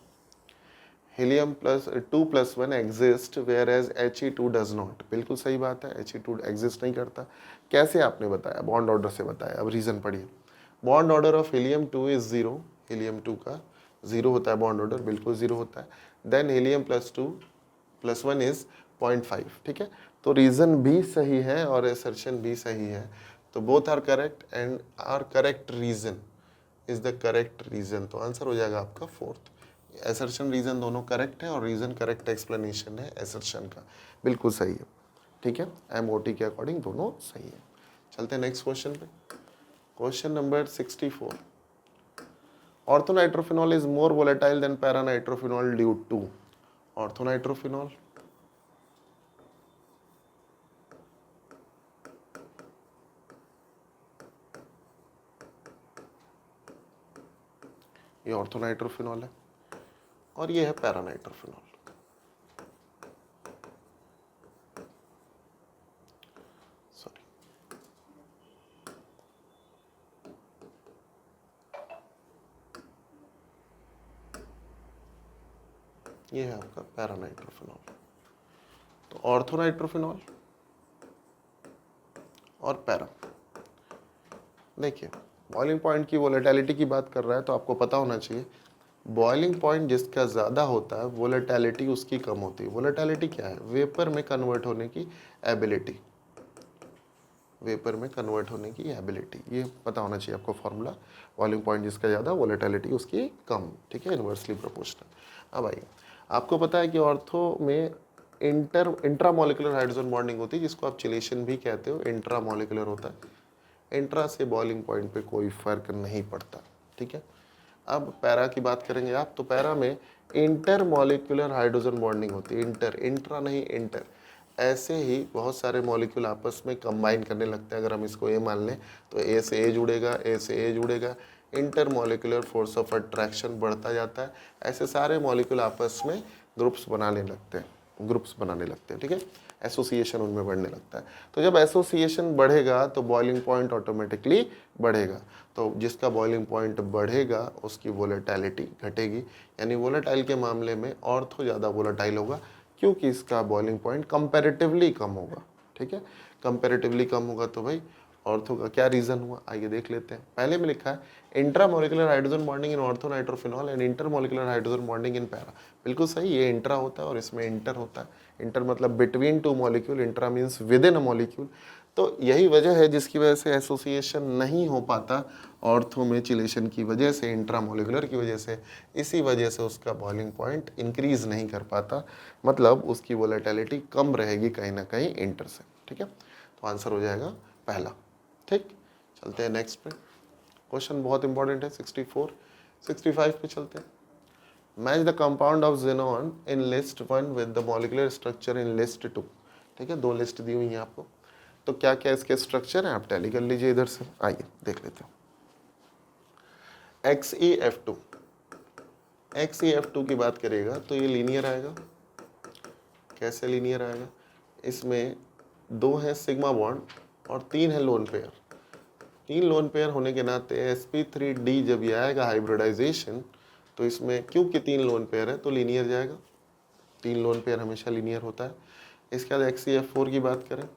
helium plus 2 plus 1 exist whereas He2 does not. बिल्कुल सही बात है, He2 एग्जिस्ट नहीं करता। कैसे आपने बताया, बॉन्ड ऑर्डर से बताया। अब रीजन पढ़िए, bond order of helium 2 is 0, helium 2 का 0 होता है बॉन्ड ऑर्डर, बिल्कुल 0 होता है। Then helium plus 2 plus 1 is 0.5। ठीक है, तो रीजन भी सही है और असर्शन भी सही है, तो both are correct and are correct reason is the correct reason. तो आंसर हो जाएगा आपका 4th। असर्शन रीजन दोनों करेक्ट है और रीजन करेक्ट एक्सप्लेनेशन है असर्शन का, बिल्कुल सही है। ठीक है, MOT के अकॉर्डिंग दोनों सही है। चलते हैं नेक्स्ट क्वेश्चन पे, question number 64। Orthonitrophenol is more volatile than paranitrophenol due to. Orthonitrophenol, ये ऑर्थोनाइट्रोफिनॉल है और ये है पैरानाइट्रोफिनॉल। सॉरी, ये है आपका पैरानाइट्रोफिनॉल। तो ऑर्थोनाइट्रोफिनॉल और पैरा, देखिए बॉइलिंग पॉइंट की वोलेटिलिटी की बात कर रहा है तो आपको पता होना चाहिए बॉइलिंग पॉइंट जिसका ज़्यादा होता है वोलेटिलिटी उसकी कम होती है। वोलेटिलिटी क्या है, वेपर में कन्वर्ट होने की एबिलिटी, वेपर में कन्वर्ट होने की एबिलिटी, ये पता होना चाहिए आपको फॉर्मूला। बॉइलिंग पॉइंट जिसका ज़्यादा वोलेटिलिटी उसकी कम। ठीक है, इन्वर्सली प्रोपोर्शनल। अब आइए, आपको पता है कि ऑर्थो में इंट्रामोलिकुलर हाइड्रोजन बॉन्डिंग होती है, जिसको आप चिलेशन भी कहते हो, इंट्रामोलिकुलर होता है। इंट्रा से बॉइलिंग पॉइंट पे कोई फर्क नहीं पड़ता। ठीक है, अब पैरा की बात करेंगे आप, तो पैरा में इंटरमोलिकुलर हाइड्रोजन बॉन्डिंग होती है, इंट्रा नहीं इंटर। ऐसे ही बहुत सारे मॉलिक्यूल आपस में कंबाइन करने लगते हैं। अगर हम इसको ए मान लें तो ए से ए जुड़ेगा, ए से ए जुड़ेगा, इंटरमोलिकुलर फोर्स ऑफ अट्रैक्शन बढ़ता जाता है। ऐसे सारे मॉलिक्यूल आपस में ग्रुप्स बनाने लगते हैं, ठीक है, एसोसिएशन उनमें बढ़ने लगता है। तो जब एसोसिएशन बढ़ेगा तो बॉइलिंग पॉइंट ऑटोमेटिकली बढ़ेगा। तो जिसका बॉइलिंग पॉइंट बढ़ेगा उसकी वोलेटिलिटी घटेगी, यानी वोलेटाइल के मामले में ऑर्थो ज़्यादा वोलेटाइल होगा क्योंकि इसका बॉइलिंग पॉइंट कंपैरेटिवली कम होगा। ठीक है, कंपैरेटिवली कम होगा तो भाई ऑर्थो का क्या रीजन हुआ, आइए देख लेते हैं। पहले में लिखा है intramolecular hydrogen bonding in orthonitrophenol and intermolecular hydrogen bonding in para. बिल्कुल सही, ये इंट्रा होता है और इसमें इंटर होता है। इंटर मतलब between 2 molecule, intra means with in a molecule. तो यही वजह है जिसकी वजह से एसोसिएशन नहीं हो पाता ऑर्थो में चिलेशन की वजह से, इंट्रामोलिकुलर की वजह से। इसी वजह से उसका बॉइलिंग पॉइंट इंक्रीज नहीं कर पाता, मतलब उसकी वोलेटिलिटी कम रहेगी कहीं ना कहीं इंटर से। ठीक है, तो आंसर हो जाएगा पहला। ठीक, चलते हैं नेक्स्ट पे, क्वेश्चन बहुत इंपॉर्टेंट है 64। 65 पे चलते हैं। Match the compound of xenon in list 1 with the molecular structure in list 2। ठीक है, 2 लिस्ट दी हुई है आपको, तो क्या क्या इसके स्ट्रक्चर हैं आप टैली कर लीजिए इधर से। आइए देख लेते हैं। XeF2 की बात करेगा तो ये लीनियर आएगा, कैसे लीनियर आएगा, इसमें 2 है सिग्मा बॉन्ड और 3 है लोन पेयर। 3 लोन पेयर होने के नाते sp3d जब ये आएगा हाइब्रिडाइजेशन, तो इसमें क्योंकि 3 लोन पेयर है तो लीनियर जाएगा, 3 लोन पेयर हमेशा लीनियर होता है। इसके बाद XCF4 की बात करें,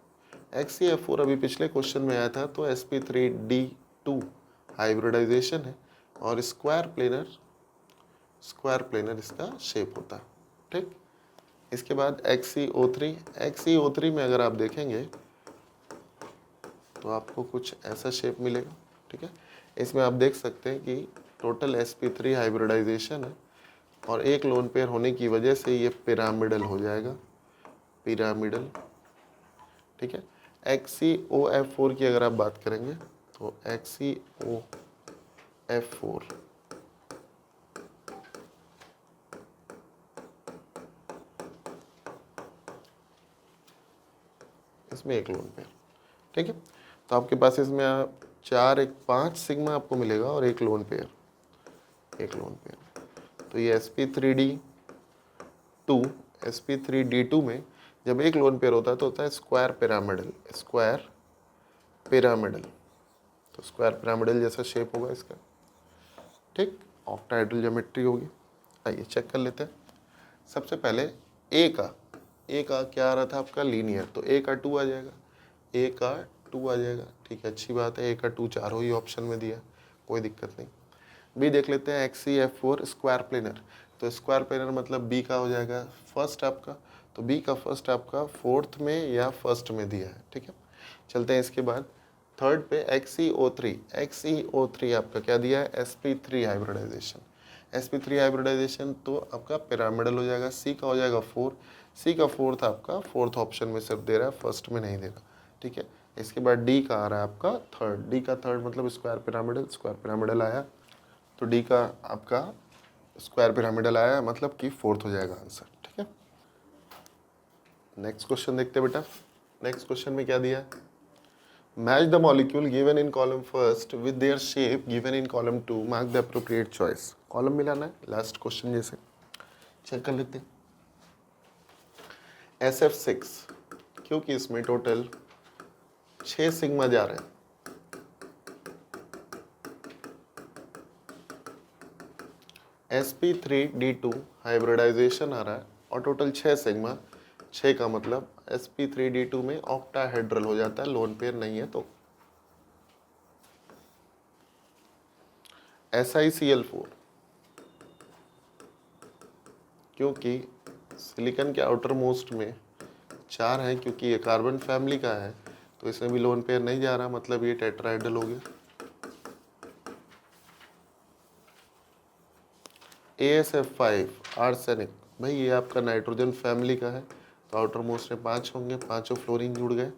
XCF4 अभी पिछले क्वेश्चन में आया था, तो sp3d2 हाइब्रिडाइजेशन है और स्क्वायर प्लेनर इसका शेप होता है, ठीक। इसके बाद XeO3 में अगर आप देखेंगे तो आपको कुछ ऐसा शेप मिलेगा, ठीक है। इसमें आप देख सकते हैं कि टोटल sp3 हाइब्रिडाइजेशन है और एक लोन पेयर होने की वजह से ये पिरामिडल हो जाएगा, पिरामिडल, ठीक है। XeOF4 की अगर आप बात करेंगे तो XeOF4 इसमें एक लोन पेयर, ठीक है। तो आपके पास इसमें 5 सिग्मा आपको मिलेगा और एक लोन पेयर, तो ये sp3d2 में जब एक लोन पेयर होता है तो होता है स्क्वायर पिरामिडल, तो स्क्वायर पिरामिडल जैसा शेप होगा इसका, ठीक। ऑक्टाहेड्रल ज्योमेट्री होगी। आइए चेक कर लेते हैं। सबसे पहले ए का क्या आ रहा था आपका, लीनियर, तो ए का 2 आ जाएगा, ठीक है, अच्छी बात है। ए का 2 चारों ही ऑप्शन में दिया, कोई दिक्कत नहीं। बी देख लेते हैं, XeF4 स्क्वायर प्लेनर, तो स्क्वायर प्लेनर मतलब बी का हो जाएगा फर्स्ट आपका, तो बी का फर्स्ट आपका फोर्थ में या फर्स्ट में दिया है, ठीक है। चलते हैं इसके बाद थर्ड पे XeO3 आपका क्या दिया है, sp3 हाइब्रिडाइजेशन, तो आपका पिरामिडल हो जाएगा। सी का हो जाएगा 4, सी का फोर्थ आपका फोर्थ ऑप्शन में सिर्फ दे रहा है, फर्स्ट में नहीं दे रहा, ठीक है। इसके बाद डी का आ रहा है आपका थर्ड, डी का थर्ड मतलब स्क्वायर पिरामिडल आया, तो डी का आपका स्क्वायर पिरामिडल आया मतलब कि फोर्थ हो जाएगा आंसर, ठीक है। नेक्स्ट क्वेश्चन देखते हैं बेटा। नेक्स्ट क्वेश्चन में क्या दिया है, match the molecule given in column first with their shape given in column 2, mark the appropriate choice. Column मिलाना है, लास्ट क्वेश्चन जैसे। चेक कर लेते हैं। SF6, क्योंकि इसमें टोटल 6 सिग्मा जा रहे हैं, sp3d2 हाइब्रिडाइजेशन आ रहा है और टोटल 6 सिग्मा, 6 का मतलब sp3d2 में ऑक्टाहेड्रल हो जाता है, लोन पेयर नहीं है तो। SiCl4, क्योंकि सिलिकॉन के आउटर मोस्ट में 4 है, क्योंकि ये कार्बन फैमिली का है तो इसमें भी लोन पेयर नहीं जा रहा, मतलब ये टेट्राहेड्रल हो गया। ASF5 आर्सेनिक, भाई ये आपका नाइट्रोजन फैमिली का है तो आउटर मोस्ट में 5 होंगे, पांचों फ्लोरीन जुड़ गए,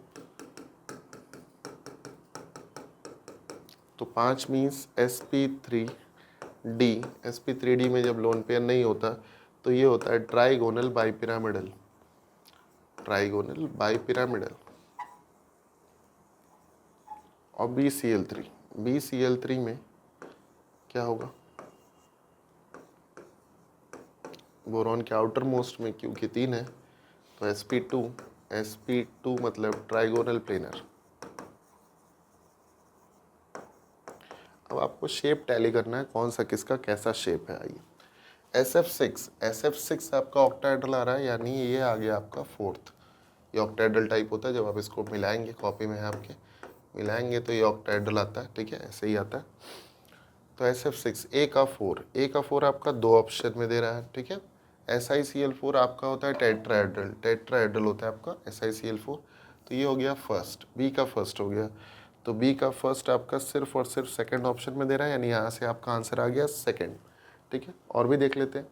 तो 5 मीन्स sp3d में जब लोन पेयर नहीं होता तो ये होता है ट्राइगोनल बाइपिरामिडल। और BCl3 में क्या होगा, बोरॉन के आउटर मोस्ट में क्योंकि 3 है तो sp2 मतलब ट्राइगोनल प्लेनर। अब आपको शेप टैली करना है, कौन सा किसका कैसा शेप है। आइए SF6 आपका ऑक्टाहेड्रल आ रहा है, यानी ये आ गया आपका फोर्थ, ये ऑक्टाहेड्रल टाइप होता है। जब आप इसको मिलाएंगे, कॉपी में है आपके, मिलाएंगे तो ये ऑक्टाहेड्रल आता है, ठीक है, ऐसे ही आता है। तो SF6 A का 4 आपका 2 ऑप्शन में दे रहा है, ठीक है। SiCl4 आपका होता है टेट्राहेड्रल होता है आपका SiCl4, तो ये हो गया फर्स्ट, बी का फर्स्ट हो गया, तो बी का फर्स्ट आपका सिर्फ और सिर्फ सेकंड ऑप्शन में दे रहा है, यानी यहाँ से आपका आंसर आ गया सेकंड, ठीक है। और भी देख लेते हैं।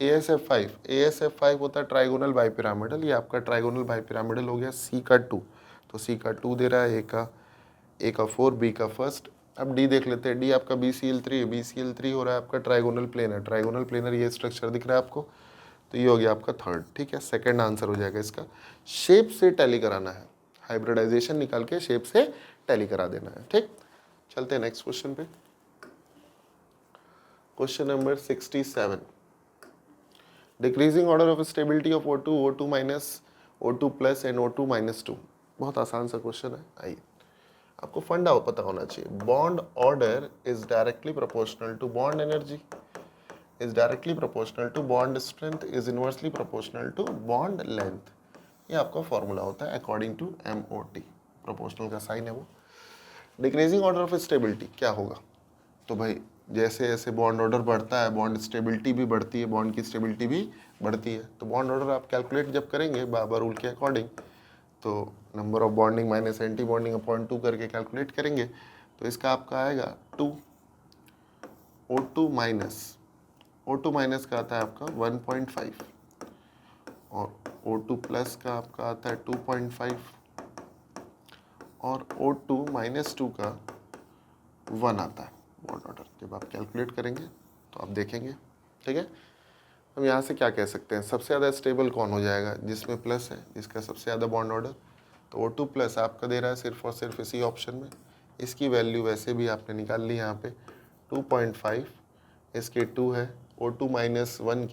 ASF5 होता है ट्राइगोनल बाइपिरामिडल, ये आपका ट्राइगोनल बाइपिरामिडल हो गया। सी का 2, तो सी का 2 दे रहा है, ए का 4, बी का फर्स्ट। अब डी देख लेते हैं। डी आपका BCl3 हो रहा है आपका ट्राइगोनल प्लेनर, ये स्ट्रक्चर दिख रहा है आपको, तो ये हो गया आपका थर्ड, ठीक है, सेकंड आंसर हो जाएगा इसका। शेप से टैली कराना है, हाइब्रिडाइजेशन निकाल के शेप से टैली करा देना है, ठीक। चलते हैं नेक्स्ट क्वेश्चन पे। Question number 67, decreasing order of stability of O2, O2 minus, O2 plus and O2 minus 2। बहुत आसान सा क्वेश्चन है। आइए, आपको फंडा पता होना चाहिए। Bond order is directly proportional to bond energy, is directly proportional to bond strength, is inversely proportional to bond length. ये आपका फॉर्मूला होता है अकॉर्डिंग टू MOT। प्रोपोर्शनल का साइन है वो। डिक्रीजिंग ऑर्डर ऑफ स्टेबिलिटी क्या होगा? तो भाई जैसे जैसे बॉन्ड ऑर्डर बढ़ता है, बॉन्ड स्टेबिलिटी भी बढ़ती है, बॉन्ड की स्टेबिलिटी भी बढ़ती है। तो बॉन्ड ऑर्डर आप कैलकुलेट जब करेंगे बाबर रूल के अकॉर्डिंग, तो number of bonding minus anti bonding upon 2 करके कैलकुलेट करेंगे। तो इसका आपका आएगा 2, O2 माइनस का आता है आपका 1.5 और O2 प्लस का आपका आता है 2.5 और O2 माइनस 2 का 1 आता है बॉन्ड ऑर्डर। जब आप कैलकुलेट करेंगे तो आप देखेंगे, ठीक है। हम यहाँ से क्या कह सकते हैं, सबसे ज़्यादा स्टेबल कौन हो जाएगा? जिसमें प्लस है, जिसका सबसे ज़्यादा बॉन्ड ऑर्डर। तो O2 प्लस आपका दे रहा है सिर्फ और सिर्फ इसी ऑप्शन में। इसकी वैल्यू वैसे भी आपने निकाल ली यहाँ पे 2.5, इसकी 2 है। O2 माइनस 1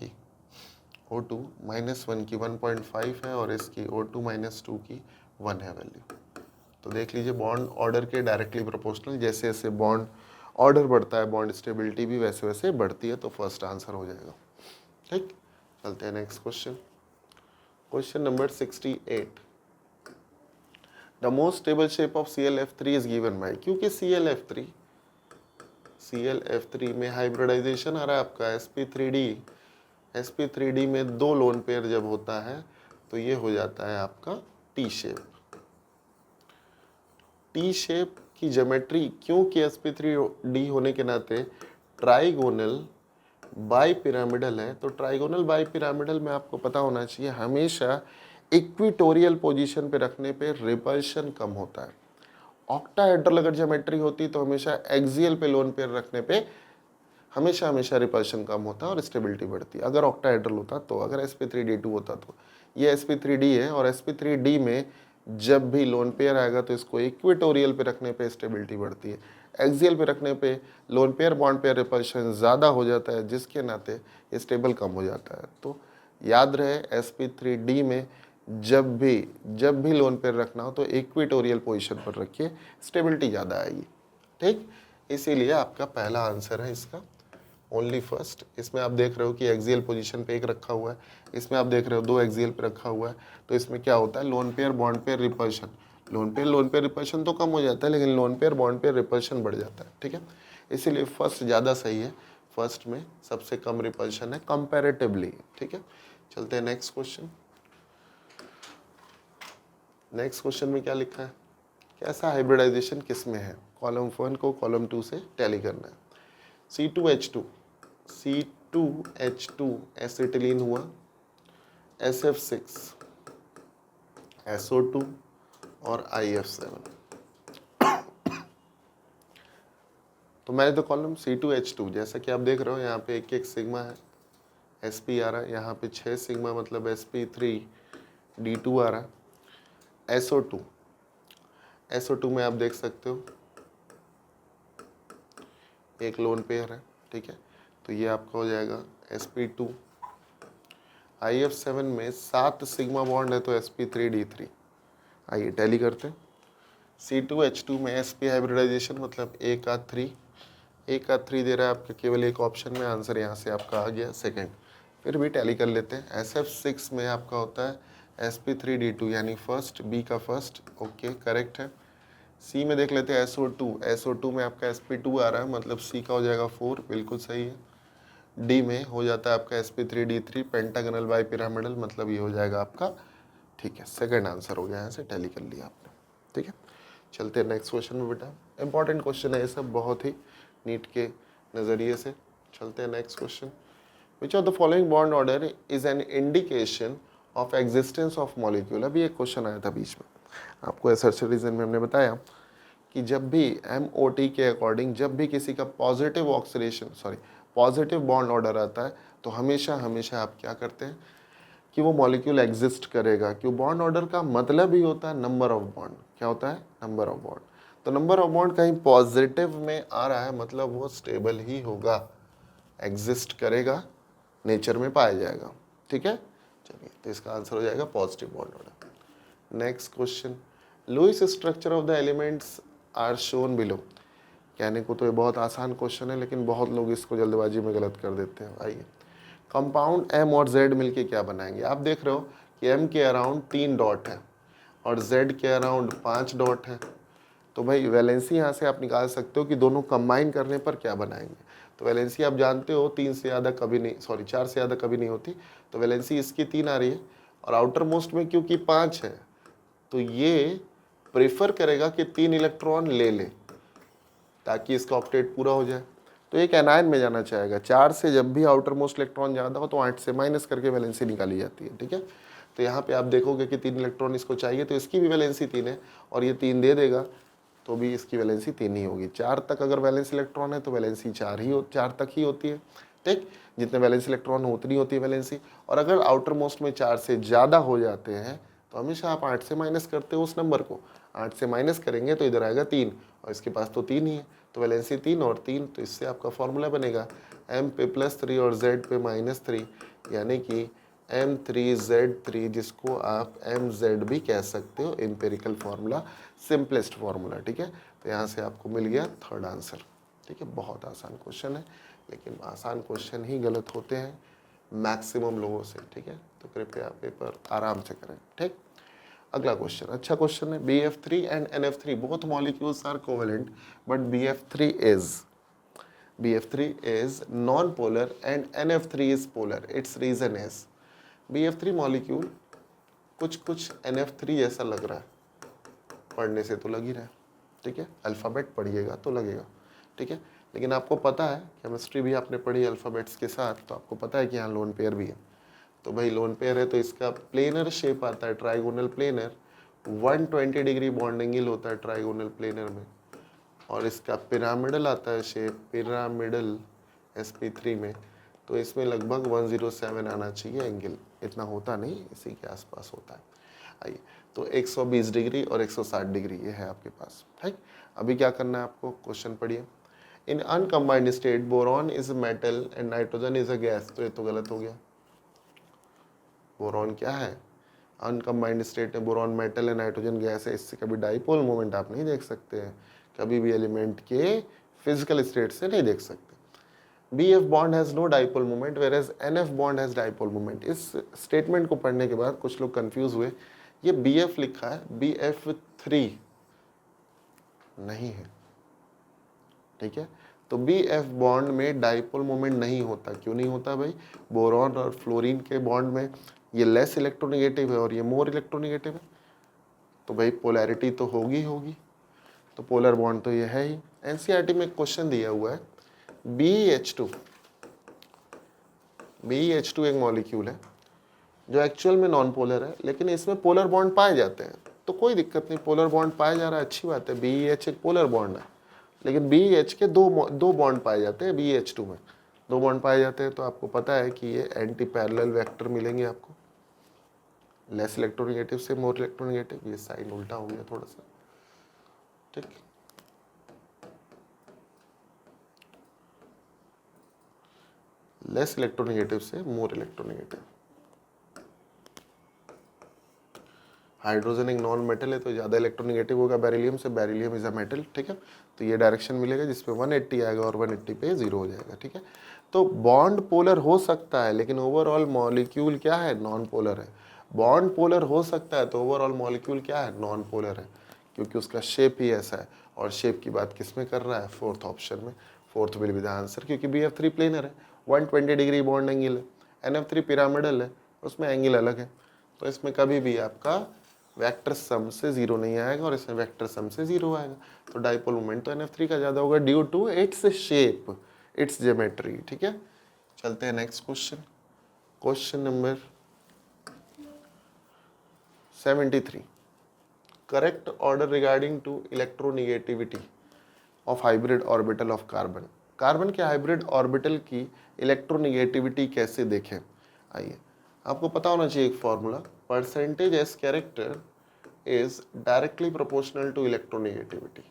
की 1.5 है और इसकी O2 माइनस 2 की 1 है वैल्यू। तो देख लीजिए बॉन्ड ऑर्डर के डायरेक्टली प्रोपोर्शनल, जैसे जैसे बॉन्ड ऑर्डर बढ़ता है बॉन्ड स्टेबिलिटी भी वैसे वैसे बढ़ती है। तो फर्स्ट आंसर हो जाएगा, ठीक। चलते हैं next question. Question number 68। The most stable shape of ClF3 is given by, क्योंकि ClF3 में हाइब्रिडाइजेशन आ रहा है आपका sp3d में 2 लोन पेयर जब होता है तो ये हो जाता है आपका टी शेप की ज्योमेट्री, क्योंकि sp3d होने के नाते ट्राइगोनल बाई पिरामिडल है। तो ट्राइगोनल बाई पिरामिडल में आपको पता होना चाहिए हमेशा इक्विटोरियल पोजीशन पे रखने पे रिपल्शन कम होता है। ऑक्टाहेड्रल अगर ज्योमेट्री होती तो हमेशा एक्सियल पे लोन पेयर रखने पे हमेशा रिपल्शन कम होता है और स्टेबिलिटी बढ़ती है। अगर ऑक्टाहेड्रल होता तो, अगर sp3d2 होता तो। ये sp3d है और sp3d में जब भी लोन पेयर आएगा तो इसको इक्वेटोरियल पे रखने पे स्टेबिलिटी बढ़ती है, एक्सियल पे रखने पे lone pair bond pair repulsion ज़्यादा हो जाता है, जिसके नाते ये स्टेबल कम हो जाता है। तो याद रहे sp3d में जब भी लोन पेयर रखना हो तो इक्वेटोरियल पोजीशन पर रखिए, स्टेबिलिटी ज़्यादा आएगी, ठीक। इसीलिए आपका पहला आंसर है इसका ओनली फर्स्ट। इसमें आप देख रहे हो कि एक्सियल पोजीशन पे एक रखा हुआ है, इसमें आप देख रहे हो 2 एक्सियल पे रखा हुआ है। तो इसमें क्या होता है, lone pair bond pair repulsion, lone pair repulsion तो कम हो जाता है, लेकिन lone pair bond pair repulsion बढ़ जाता है, ठीक है। इसीलिए फर्स्ट ज़्यादा सही है, फर्स्ट में सबसे कम रिपल्शन है कंपैरेटिवली, ठीक है। चलते हैं नेक्स्ट क्वेश्चन। नेक्स्ट क्वेश्चन में क्या लिखा है, कैसा हाइब्रिडाइजेशन किस में है? कॉलम 1 को कॉलम 2 से टैली करना है। C2H2 एसिटिलीन हुआ, SF6 SO2 और IF7। तो मैंने तो कॉलम C2H2 जैसा कि आप देख रहे हो यहाँ पे एक सिग्मा है, sp आ रहा है, यहाँ पे 6 सिग्मा मतलब sp3d2 आ रहा है। SO2 में आप देख सकते हो एक लोन पेयर है, ठीक है। तो ये आपका हो जाएगा sp2। IF7 में 7 सिग्मा बॉन्ड है तो sp3d3। आइए टैली करते हैं। C2H2 में sp हाइब्रिडाइजेशन मतलब एक का 3 दे रहा है आपके, केवल एक ऑप्शन में, आंसर यहाँ से आपका आ गया सेकंड। फिर भी टैली कर लेते हैं। SF6 में आपका होता है sp3d2 यानी फर्स्ट, B का फर्स्ट, ओके करेक्ट है। C में देख लेते हैं SO2 में आपका sp2 आ रहा है मतलब C का हो जाएगा 4, बिल्कुल सही है। D में हो जाता है आपका sp3d3 पेंटागनल बाई पिरामिडल मतलब ये हो जाएगा आपका, ठीक है, सेकंड आंसर हो गया, यहाँ से टैली कर लिया आपने, ठीक है। चलते हैं नेक्स्ट क्वेश्चन में बेटा, इंपॉर्टेंट क्वेश्चन है ये सब बहुत ही नीट के नज़रिए से। चलते हैं next question. Which of the following bond order is an indication of existence of molecule? अभी एक क्वेश्चन आया था बीच में, आपको एसर्शन रीजन में हमने बताया कि जब भी MOT के अकॉर्डिंग जब भी किसी का पॉजिटिव बॉन्ड ऑर्डर आता है तो हमेशा आप क्या करते हैं कि वो मॉलिक्यूल एग्जिस्ट करेगा। क्यों? बॉन्ड ऑर्डर का मतलब ही होता है नंबर ऑफ बॉन्ड। क्या होता है? Number of bond. तो नंबर ऑफ बॉन्ड कहीं पॉजिटिव में आ रहा है मतलब वो स्टेबल ही होगा, एग्जिस्ट करेगा, नेचर में पाया जाएगा। ठीक है, चलिए तो इसका आंसर हो जाएगा positive bond order. Next question, Lewis structure of the elements are shown below. कहने को तो ये बहुत आसान क्वेश्चन है, लेकिन बहुत लोग इसको जल्दबाजी में गलत कर देते हैं। आइए, कंपाउंड एम और जेड मिलके क्या बनाएंगे। आप देख रहे हो कि एम के अराउंड 3 डॉट है और जेड के अराउंड 5 डॉट है। तो भाई वैलेंसी यहाँ से आप निकाल सकते हो कि दोनों कंबाइन करने पर क्या बनाएंगे। तो वैलेंसी आप जानते हो 3 से ज़्यादा कभी नहीं, सॉरी 4 से ज़्यादा कभी नहीं होती। तो वैलेंसी इसकी 3 आ रही है और आउटर मोस्ट में क्योंकि 5 है तो ये प्रेफर करेगा कि 3 इलेक्ट्रॉन ले ले ताकि इसका ऑक्टेट पूरा हो जाए। तो एक एनायन में जाना चाहेगा। 4 से जब भी आउटर मोस्ट इलेक्ट्रॉन ज़्यादा हो तो 8 से माइनस करके वैलेंसी निकाली जाती है। ठीक है, तो यहाँ पे आप देखोगे कि 3 इलेक्ट्रॉन इसको चाहिए तो इसकी भी वैलेंसी 3 है और ये 3 दे देगा तो भी इसकी वैलेंसी 3 ही होगी। 4 तक अगर वैलेंस इलेक्ट्रॉन है तो वैलेंसी 4 तक ही होती है। ठीक, जितने वैलेंस इलेक्ट्रॉन हो उतनी होती है वैलेंसी। और अगर आउटर मोस्ट में 4 से ज़्यादा हो जाते हैं तो हमेशा आप 8 से माइनस करते हो उस नंबर को। 8 से माइनस करेंगे तो इधर आएगा 3 और इसके पास तो 3 ही है, तो वैलेंसी 3 और 3। तो इससे आपका फॉर्मूला बनेगा m पे +3 और z पे -3, यानी कि M3Z3, जिसको आप MZ भी कह सकते हो। Empirical formula, simplest formula. ठीक है, तो यहाँ से आपको मिल गया थर्ड आंसर। ठीक है, बहुत आसान क्वेश्चन है, लेकिन आसान क्वेश्चन ही गलत होते हैं मैक्सिमम लोगों से। ठीक है, तो कृपया पेपर आराम से करें। ठीक, अगला क्वेश्चन अच्छा क्वेश्चन है। BF3 and NF3 both molecules are covalent but BF3 is non-polar and NF3 is polar. Its reason is BF3 molecule कुछ NF3 जैसा लग रहा है, पढ़ने से तो लग ही रहा है। ठीक है, अल्फ़ाबेट पढ़िएगा तो लगेगा। ठीक है, लेकिन आपको पता है केमिस्ट्री भी आपने पढ़ी अल्फ़ाबेट्स के साथ, तो आपको पता है कि यहाँ लोन पेयर भी है। तो भाई लोन पेयर है तो इसका प्लेनर शेप आता है, trigonal planar. 120 degree bond angle होता है ट्राइगोनल प्लेनर में, और इसका पिरामिडल आता है शेप, पिरामिडल sp3 में। तो इसमें लगभग 107 आना चाहिए एंगल, इतना होता नहीं, इसी के आसपास होता है। आइए, तो 120 डिग्री और 160 डिग्री ये है आपके पास। ठीक, अभी क्या करना है आपको, क्वेश्चन पढ़िए। In uncombined state boron is metal and nitrogen is a gas. तो ये तो गलत हो गया। बोरॉन क्या है, अनकम्बाइंड स्टेट है, बोरॉन मेटल है, नाइट्रोजन गैस है। इससे कभी डाइपोल मोमेंट आप नहीं देख सकते हैं, कभी भी एलिमेंट के फिजिकल स्टेट से नहीं देख सकते। BF bond has no dipole moment whereas NF bond has dipole moment. इस स्टेटमेंट को पढ़ने के बाद कुछ लोग कंफ्यूज हुए, ये BF लिखा है, BF3 नहीं है। ठीक है, तो BF बॉन्ड में डाइपोल मोमेंट नहीं होता। क्यों नहीं होता भाई, बोरॉन और फ्लोरीन के बॉन्ड में ये लेस इलेक्ट्रोनेगेटिव है और ये मोर इलेक्ट्रोनेगेटिव है, तो भाई पोलैरिटी तो होगी। तो पोलर बॉन्ड तो ये है ही। NCERT में क्वेश्चन दिया हुआ है, BeH2 एक मॉलिक्यूल है जो एक्चुअल में नॉन पोलर है, लेकिन इसमें पोलर बॉन्ड पाए जाते हैं। तो कोई दिक्कत नहीं, पोलर बॉन्ड पाया जा रहा है, अच्छी बात है। BeH एक पोलर बॉन्ड है, लेकिन BeH के दो बॉन्ड पाए जाते हैं। BeH2 में 2 बॉन्ड पाए जाते हैं, तो आपको पता है कि ये एंटी पैरेलल वेक्टर मिलेंगे आपको, लेस इलेक्ट्रोनेगेटिव से मोर इलेक्ट्रोनेगेटिव। ये साइन उल्टा हो गया थोड़ा सा। ठीक, लेस इलेक्ट्रोनेगेटिव से मोर इलेक्ट्रोनेगेटिव। हाइड्रोजन एक नॉन मेटल है तो ज़्यादा इलेक्ट्रोनेगेटिव होगा बेरिलियम से, बेरिलियम इज अ मेटल। ठीक है, तो ये डायरेक्शन मिलेगा जिसपे 180 आएगा और 180 पे 0 हो जाएगा। ठीक है, तो बॉन्ड पोलर हो सकता है, लेकिन ओवरऑल मॉलिक्यूल क्या है, नॉन पोलर है। बॉन्ड पोलर हो सकता है तो ओवरऑल मॉलिक्यूल क्या है, नॉन पोलर है, क्योंकि उसका शेप ही ऐसा है। और शेप की बात किस में कर रहा है, फोर्थ ऑप्शन में। Fourth will be the answer, क्योंकि BF3 प्लेनर है, 120 डिग्री बॉन्ड एंगल है। NF3 पिरामिडल है, उसमें एंगल अलग है। तो इसमें कभी भी आपका वेक्टर सम से 0 नहीं आएगा और इसमें वेक्टर सम से 0 आएगा। तो डाइपोल मोमेंट तो NF3 का ज़्यादा होगा due to its shape, its geometry. ठीक है, चलते हैं next question. Question number 73, correct order regarding to electronegativity of hybrid orbital of carbon. Carbon के हाइब्रिड ऑर्बिटल की इलेक्ट्रोनेगेटिविटी कैसे देखें। आइए, आपको पता होना चाहिए एक formula, percentage S character is directly proportional to electronegativity.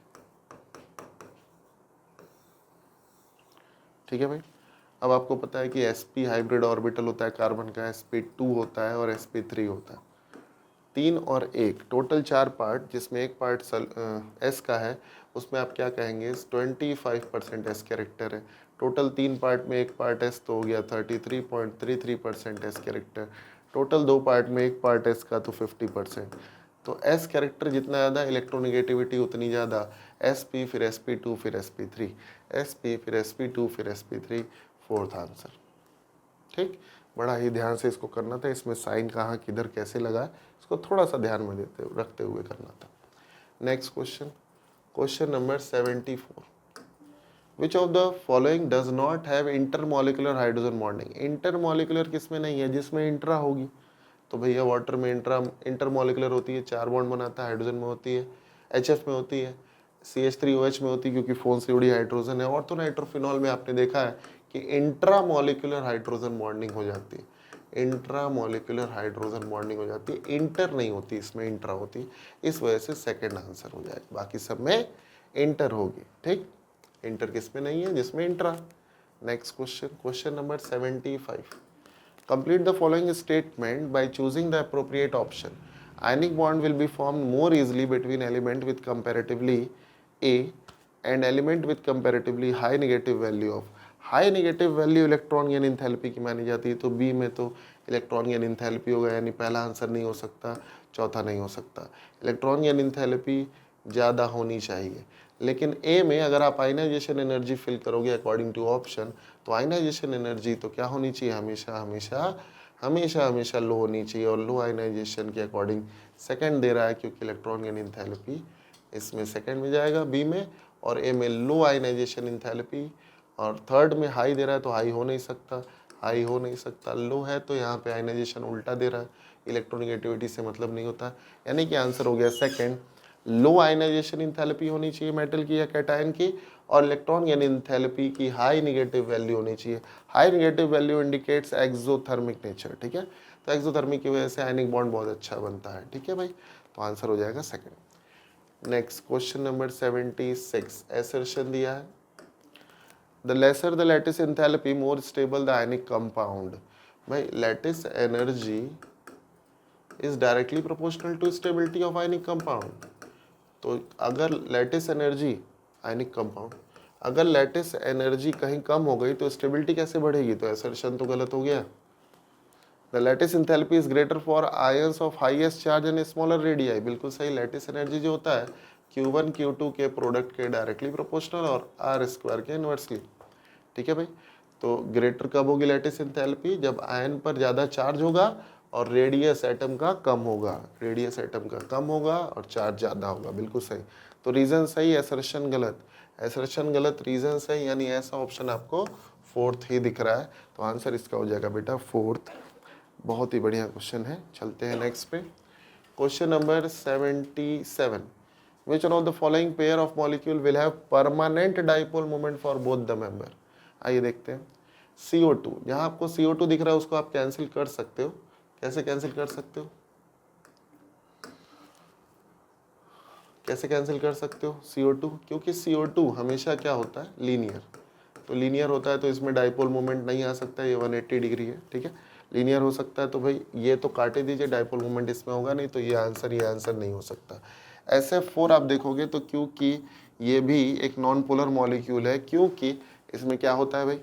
ठीक है भाई, अब आपको पता है कि sp हाइब्रिड ऑर्बिटल होता है कार्बन का, sp2 होता है और sp3 होता है। 3 और 1 टोटल 4 पार्ट, जिसमें एक पार्ट s का है, उसमें आप क्या कहेंगे, 25% s कैरेक्टर है। टोटल 3 पार्ट में एक पार्ट s तो हो गया 33.33% s कैरेक्टर। टोटल 2 पार्ट में एक पार्ट s का तो 50%। तो s कैरेक्टर जितना ज़्यादा इलेक्ट्रोनेगेटिविटी उतनी ज़्यादा, sp फिर sp2 फिर sp3, sp फिर sp2 फिर sp3, फोर्थ आंसर। ठीक, बड़ा ही ध्यान से इसको करना था, इसमें साइन कहाँ किधर कैसे लगा है, इसको थोड़ा सा ध्यान में रखते हुए करना था। Next question, question number 74, which of the following does not have intermolecular hydrogen bonding. Intermolecular किसमें नहीं है, जिसमें इंट्रा होगी। तो भैया वाटर में इंटरमॉलिकुलर होती है, 4 बॉन्ड बनाता है, हाइड्रोजन में होती है, HF में होती है, CH3OH में होती है क्योंकि फोन से जुड़ी हाइड्रोजन है। और तो नाइट्रोफिनॉल में आपने देखा है कि इंट्रामॉलिकुलर हाइड्रोजन बॉन्डिंग हो जाती है, इंट्रामॉलिकुलर हाइड्रोजन बॉन्डिंग हो जाती है, इंटर नहीं होती, इसमें इंट्रा होती है। इस वजह से सेकेंड आंसर हो जाएगा, बाकी सब में इंटर होगी। ठीक, इंटर किस में नहीं है, जिसमें intra. Next question, question number 75, complete the following statement by choosing the appropriate option. Ionic bond will be formed more easily between element with comparatively A and element with comparatively high negative value of। High negative value electron gain enthalpy की मानी जाती है, तो B में तो इलेक्ट्रॉनियन enthalpy होगा, यानी पहला आंसर नहीं हो सकता, चौथा नहीं हो सकता। इलेक्ट्रॉनियन इंथैल्पी ज़्यादा होनी चाहिए। लेकिन ए में अगर आप आयनाइजेशन एनर्जी फिल करोगे अकॉर्डिंग टू ऑप्शन, तो आयनाइजेशन एनर्जी तो क्या होनी चाहिए, हमेशा हमेशा हमेशा हमेशा लो होनी चाहिए। और लो आयनाइजेशन के अकॉर्डिंग सेकंड दे रहा है, क्योंकि इलेक्ट्रॉनियन इंथैल्पी इसमें सेकंड में जाएगा बी में, और ए में लो आयनाइजेशन इंथैल्पी, और थर्ड में हाई दे रहा है तो हाई हो नहीं सकता, हाई हो नहीं सकता। लो है तो यहाँ पे आयनाइजेशन उल्टा दे रहा है, इलेक्ट्रोनेगेटिविटी से मतलब नहीं होता, यानी कि आंसर हो गया सेकंड। लो आयनाइजेशन इंथैल्पी होनी चाहिए मेटल की या कैटायन की, और इलेक्ट्रॉन यानी इंथैल्पी की हाई नेगेटिव वैल्यू होनी चाहिए। High negative value indicates exothermic nature. ठीक है, तो एक्सोथर्मिक की वजह से आयनिक बॉन्ड बहुत अच्छा बनता है। ठीक है भाई, तो आंसर हो जाएगा second. Next question number 76, assertion दिया है, the lesser the lattice enthalpy more stable the ionic compound. भाई lattice energy is directly proportional to stability of ionic compound. तो अगर लैटिस एनर्जी आयनिक कंपाउंड, अगर लैटिस एनर्जी कहीं कम हो गई तो स्टेबिलिटी कैसे बढ़ेगी, तो एसर्शन तो गलत हो गया। The lattice enthalpy is greater for ions of highest charge and smaller radii. बिल्कुल सही, लैटिस एनर्जी जो होता है Q1 Q2 के प्रोडक्ट के डायरेक्टली प्रोपोर्शनल और R² के इनवर्सली। ठीक है भाई, तो ग्रेटर कब होगी लैटिस इंथैल्पी, जब आयन पर ज़्यादा चार्ज होगा और रेडियस एटम का कम होगा, रेडियस एटम का कम होगा और चार्ज ज़्यादा होगा। बिल्कुल सही, तो रीज़न सही, एसर्शन गलत, एसर्शन गलत, रीज़न सही, यानी ऐसा ऑप्शन आपको फोर्थ ही दिख रहा है। तो आंसर इसका हो जाएगा बेटा फोर्थ। बहुत ही बढ़िया क्वेश्चन है, चलते हैं नेक्स्ट पे। Question number 77, which one of the following pair of molecule will have permanent dipole moment for both the member। आइए देखते हैं। CO2, जहाँ आपको CO2 दिख रहा है उसको आप कैंसिल कर सकते हो, कैसे कैंसिल कर सकते हो, कैसे कैंसिल कर सकते हो CO2, क्योंकि CO2 हमेशा क्या होता है, लीनियर। तो लीनियर होता है तो इसमें डाइपोल मोमेंट नहीं आ सकता, ये 180 डिग्री है। ठीक है, लीनियर हो सकता है तो भाई ये तो काटे दीजिए, डाइपोल मोमेंट इसमें होगा नहीं, तो ये आंसर नहीं हो सकता। SF4 आप देखोगे तो क्योंकि ये भी एक नॉन पोलर मॉलिक्यूल है, क्योंकि इसमें क्या होता है भाई,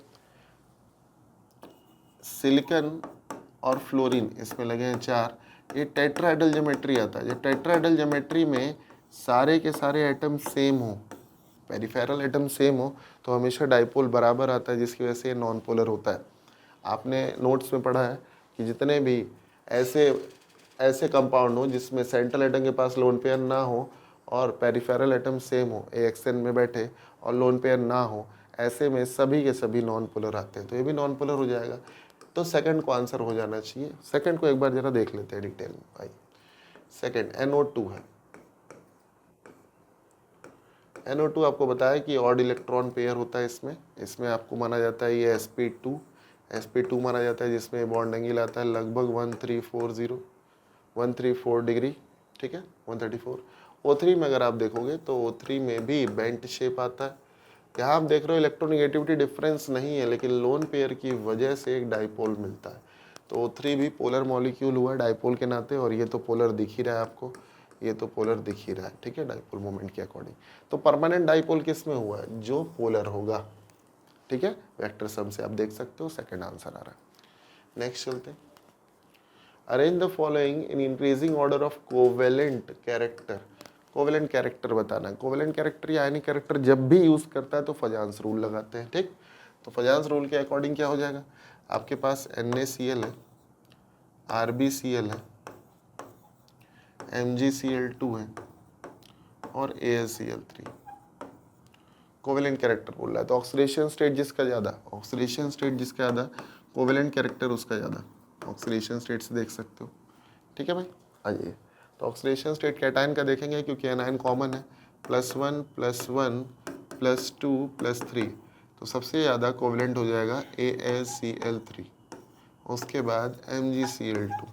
सिलिकॉन और फ्लोरीन इसमें लगे हैं 4। ये टेट्राहेड्रल ज्योमेट्री आता है, जब टेट्राहेड्रल ज्योमेट्री में सारे के सारे एटम सेम हो, पेरिफेरल एटम सेम हो, तो हमेशा डाइपोल बराबर आता है, जिसकी वजह से ये नॉन पोलर होता है। आपने नोट्स में पढ़ा है कि जितने भी ऐसे ऐसे कंपाउंड हो जिसमें सेंट्रल एटम के पास लोन पेयर ना हो और पेरिफेरल एटम सेम हो, AXN में बैठे और लोन पेयर ना हो, ऐसे में सभी के सभी नॉन पोलर आते हैं, तो ये भी नॉन पोलर हो जाएगा। तो सेकंड को आंसर हो जाना चाहिए। सेकंड को एक बार जरा देख लेते हैं डिटेल में भाई। सेकंड NO2 है, NO2 आपको बताया कि ऑड इलेक्ट्रॉन पेयर होता है इसमें आपको माना जाता है ये sp2 माना जाता है, जिसमें बॉन्ड एंगल आता है लगभग 134 डिग्री। ठीक है, 134। O3 में अगर आप देखोगे तो O3 में भी बेंट शेप आता है, यहाँ आप देख रहे हो इलेक्ट्रोनेगेटिविटी डिफरेंस नहीं है, लेकिन लोन पेयर की वजह से एक डाइपोल मिलता है। तो O3 भी पोलर मॉलिक्यूल हुआ डाइपोल के नाते, और ये तो पोलर दिख ही रहा है आपको, ये तो पोलर दिख ही रहा है, ठीक है, डाइपोल मोमेंट के अकॉर्डिंग। तो परमानेंट डाइपोल किस में हुआ है? जो पोलर होगा, ठीक है, वेक्टर सम से आप देख सकते हो, सेकंड आंसर आ रहा है। नेक्स्ट चलते हैं। Arrange the following in increasing order of covalent character. Covalent character बताना है। कोवेलेंट कैरेक्टर या आयनिक कैरेक्टर जब भी यूज करता है तो फजांस रूल लगाते हैं, ठीक। तो फजांस रूल के अकॉर्डिंग क्या हो जाएगा? आपके पास NaCl है, RbCl है, MgCl2 है और AlCl3। कोवेलेंट कैरेक्टर बोल रहा है, तो ऑक्सीडेशन स्टेट जिसका ज़्यादा, ऑक्सीडेशन स्टेट जिसका ज़्यादा, कोवेलेंट कैरेक्टर उसका ज़्यादा। ऑक्सीडेशन स्टेट से देख सकते हो, ठीक है भाई। आ जाइए, तो ऑक्सीडेशन स्टेट कैटायन का देखेंगे क्योंकि एनायन कॉमन है, +1 +1 +2 +3, तो सबसे ज़्यादा कोवेलेंट हो जाएगा AlCl3, उसके बाद MgCl2।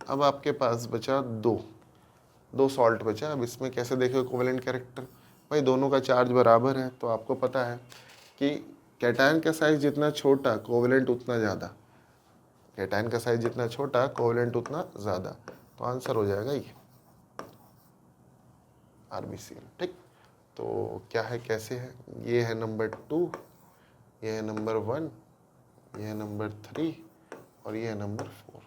अब आपके पास बचा दो सॉल्ट बचा। अब इसमें कैसे देखो कोवेलेंट कैरेक्टर? भाई दोनों का चार्ज बराबर है, तो आपको पता है कि कैटायन का साइज जितना छोटा कोवेलेंट उतना ज़्यादा, कैटायन का साइज जितना छोटा कोवेलेंट उतना ज़्यादा। तो आंसर हो जाएगा ये RbCl, ठीक। तो क्या है, कैसे है? ये है नंबर 2, ये है नंबर 1, ये है नंबर 3 और ये है नंबर 4।